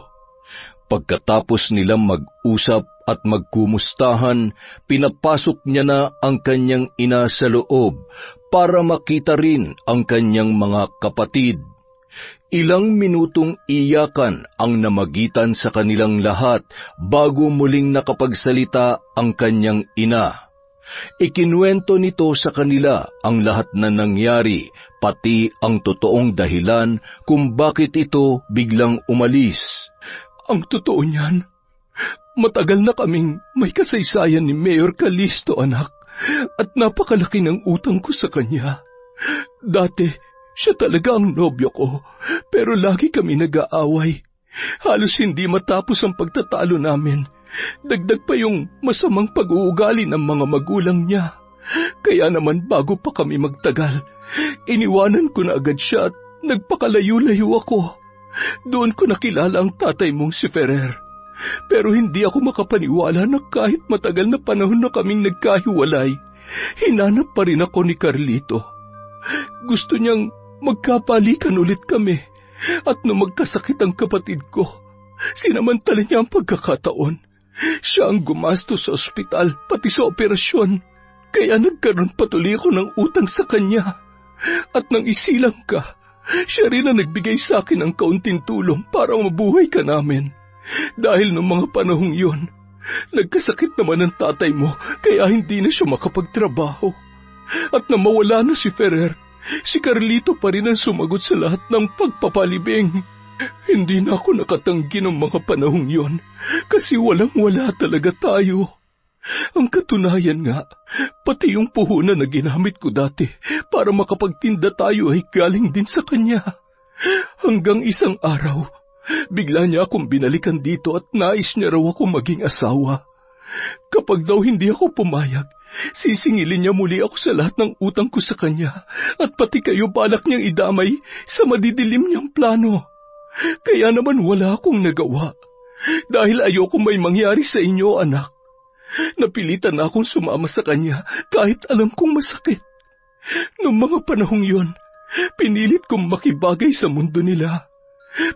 B: Pagkatapos nilang mag-usap at magkumustahan, pinapasok niya na ang kanyang ina sa loob para makita rin ang kanyang mga kapatid. Ilang minutong iyakan ang namagitan sa kanilang lahat bago muling nakapagsalita ang kanyang ina. Ikinuwento nito sa kanila ang lahat na nangyari, pati ang totoong dahilan kung bakit ito biglang umalis.
A: Ang totoo niyan, matagal na kaming may kasaysayan ni Mayor Calisto, anak, at napakalaki ng utang ko sa kanya. Dati, siya talaga ang nobyo ko, pero lagi kami nag-aaway. Halos hindi matapos ang pagtatalo namin. Dagdag pa yung masamang pag-uugali ng mga magulang niya. Kaya naman bago pa kami magtagal, iniwanan ko na agad siya at nagpakalayo-layo ako. Doon ko nakilala ang tatay mong si Ferrer. Pero hindi ako makapaniwala na kahit matagal na panahon na kaming nagkahiwalay, hinanap pa rin ako ni Carlito. Gusto niyang magkapalikan ulit kami, at nung magkasakit ang kapatid ko, sinamantala niya ang pagkakataon. Siya ang gumastos sa ospital, pati sa operasyon. Kaya nagkaroon patuloy ako ng utang sa kanya. At nang isilang ka, siya rin ang nagbigay sa akin ng kaunting tulong para mabuhay ka namin. Dahil noong mga panahong yun, nagkasakit naman ang tatay mo, kaya hindi na siya makapagtrabaho. At nang mawala na si Ferrer, si Carlito pa rin ang sumagot sa lahat ng pagpapalibing. Hindi na ako nakatanggi ng mga panahong yon kasi walang-wala talaga tayo. Ang katunayan nga, pati yung puhunan na ginamit ko dati para makapagtinda tayo ay galing din sa kanya. Hanggang isang araw, bigla niya akong binalikan dito at nais niya raw ako maging asawa. Kapag daw hindi ako pumayag, sisingilin niya muli ako sa lahat ng utang ko sa kanya at pati kayo balak niyang idamay sa madidilim niyang plano. Kaya naman wala akong nagawa dahil ayoko may mangyari sa inyo, anak. Napilitan na akong sumama sa kanya kahit alam kong masakit. Noong mga panahong yon, pinilit kong makibagay sa mundo nila.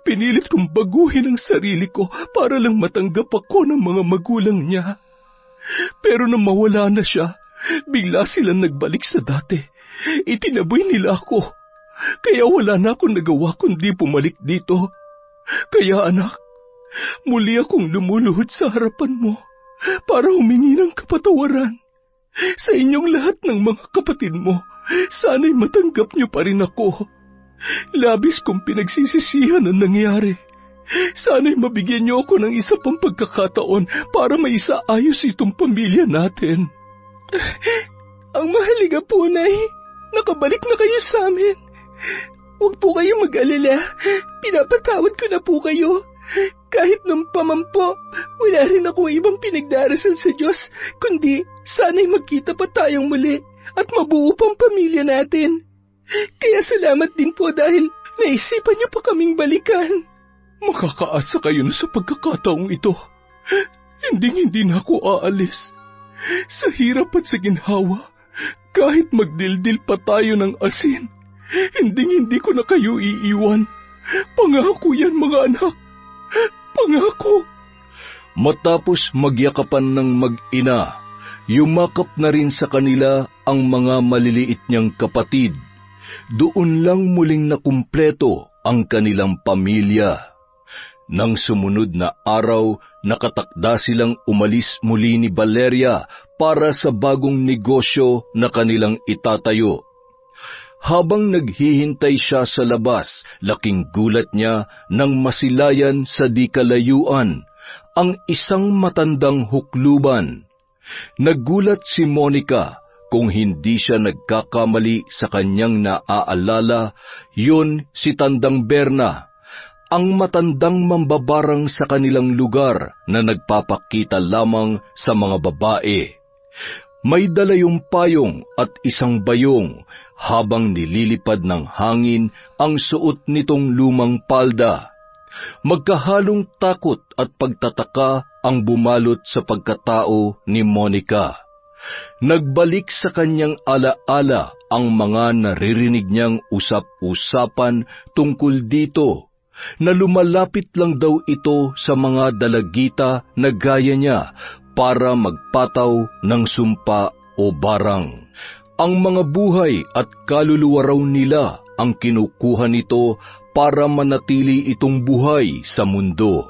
A: Pinilit kong baguhin ang sarili ko para lang matanggap ako ng mga magulang niya. Pero nang mawala na siya, bigla silang nagbalik sa dati. Itinaboy nila ako. Kaya wala na akong nagawa kundi bumalik dito. Kaya anak, muli akong lumuluhod sa harapan mo para humingi ng kapatawaran. Sa inyong lahat ng mga kapatid mo, sana'y matanggap niyo pa rin ako. Labis kong pinagsisisihan ang nangyari. Sana'y mabigyan niyo ako ng isa pang pagkakataon para maisaayos itong pamilya natin.
C: Ang mahalaga po, Nay, nakabalik na kayo sa amin. Huwag po kayong mag-alala. Pinapatawad ko na po kayo. Kahit nung pamampo, wala rin ako ibang pinagdarasal sa Diyos, kundi sana'y magkita pa tayong muli at mabuo pang pamilya natin. Kaya salamat din po dahil naisipan niyo pa kaming balikan.
A: Makakaasa kayo na sa pagkakataong ito. Hindi na ako aalis. Sa hirap at sa ginhawa, kahit magdildil pa tayo ng asin, hindi ko na kayo iiwan. Pangako yan, mga anak. Pangako.
B: Matapos magyakapan ng mag-ina, yumakap na rin sa kanila ang mga maliliit niyang kapatid. Doon lang muling nakumpleto ang kanilang pamilya. Nang sumunod na araw, nakatakda silang umalis muli ni Valeria para sa bagong negosyo na kanilang itatayo. Habang naghihintay siya sa labas, laking gulat niya nang masilayan sa di kalayuan ang isang matandang hukluban. Nagulat si Monica. Kung hindi siya nagkakamali sa kanyang naaalala, yun si Tandang Berna, ang matandang mambabarang sa kanilang lugar na nagpapakita lamang sa mga babae. May dala yung payong at isang bayong habang nililipad ng hangin ang suot nitong lumang palda. Magkahalong takot at pagtataka ang bumalot sa pagkatao ni Monica. Nagbalik sa kanyang alaala ang mga naririnig niyang usap-usapan tungkol dito. na lumalapit lang daw ito sa mga dalagita na gaya niya para magpataw ng sumpa o barang. Ang mga buhay at kaluluwa raw nila ang kinukuha nito para manatili itong buhay sa mundo.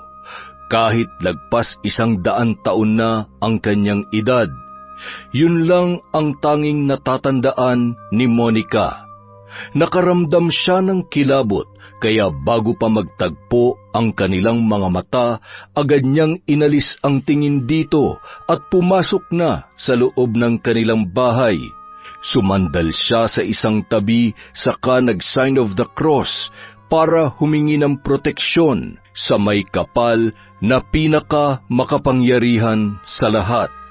B: Kahit lagpas 100 taon na ang kanyang edad, yun lang ang tanging natatandaan ni Monica. Nakaramdam siya ng kilabot, kaya bago pa magtagpo ang kanilang mga mata, agad niyang inalis ang tingin dito at pumasok na sa loob ng kanilang bahay. Sumandal siya sa isang tabi, saka nag-sign of the cross para humingi ng proteksyon sa may kapal na pinaka makapangyarihan sa lahat.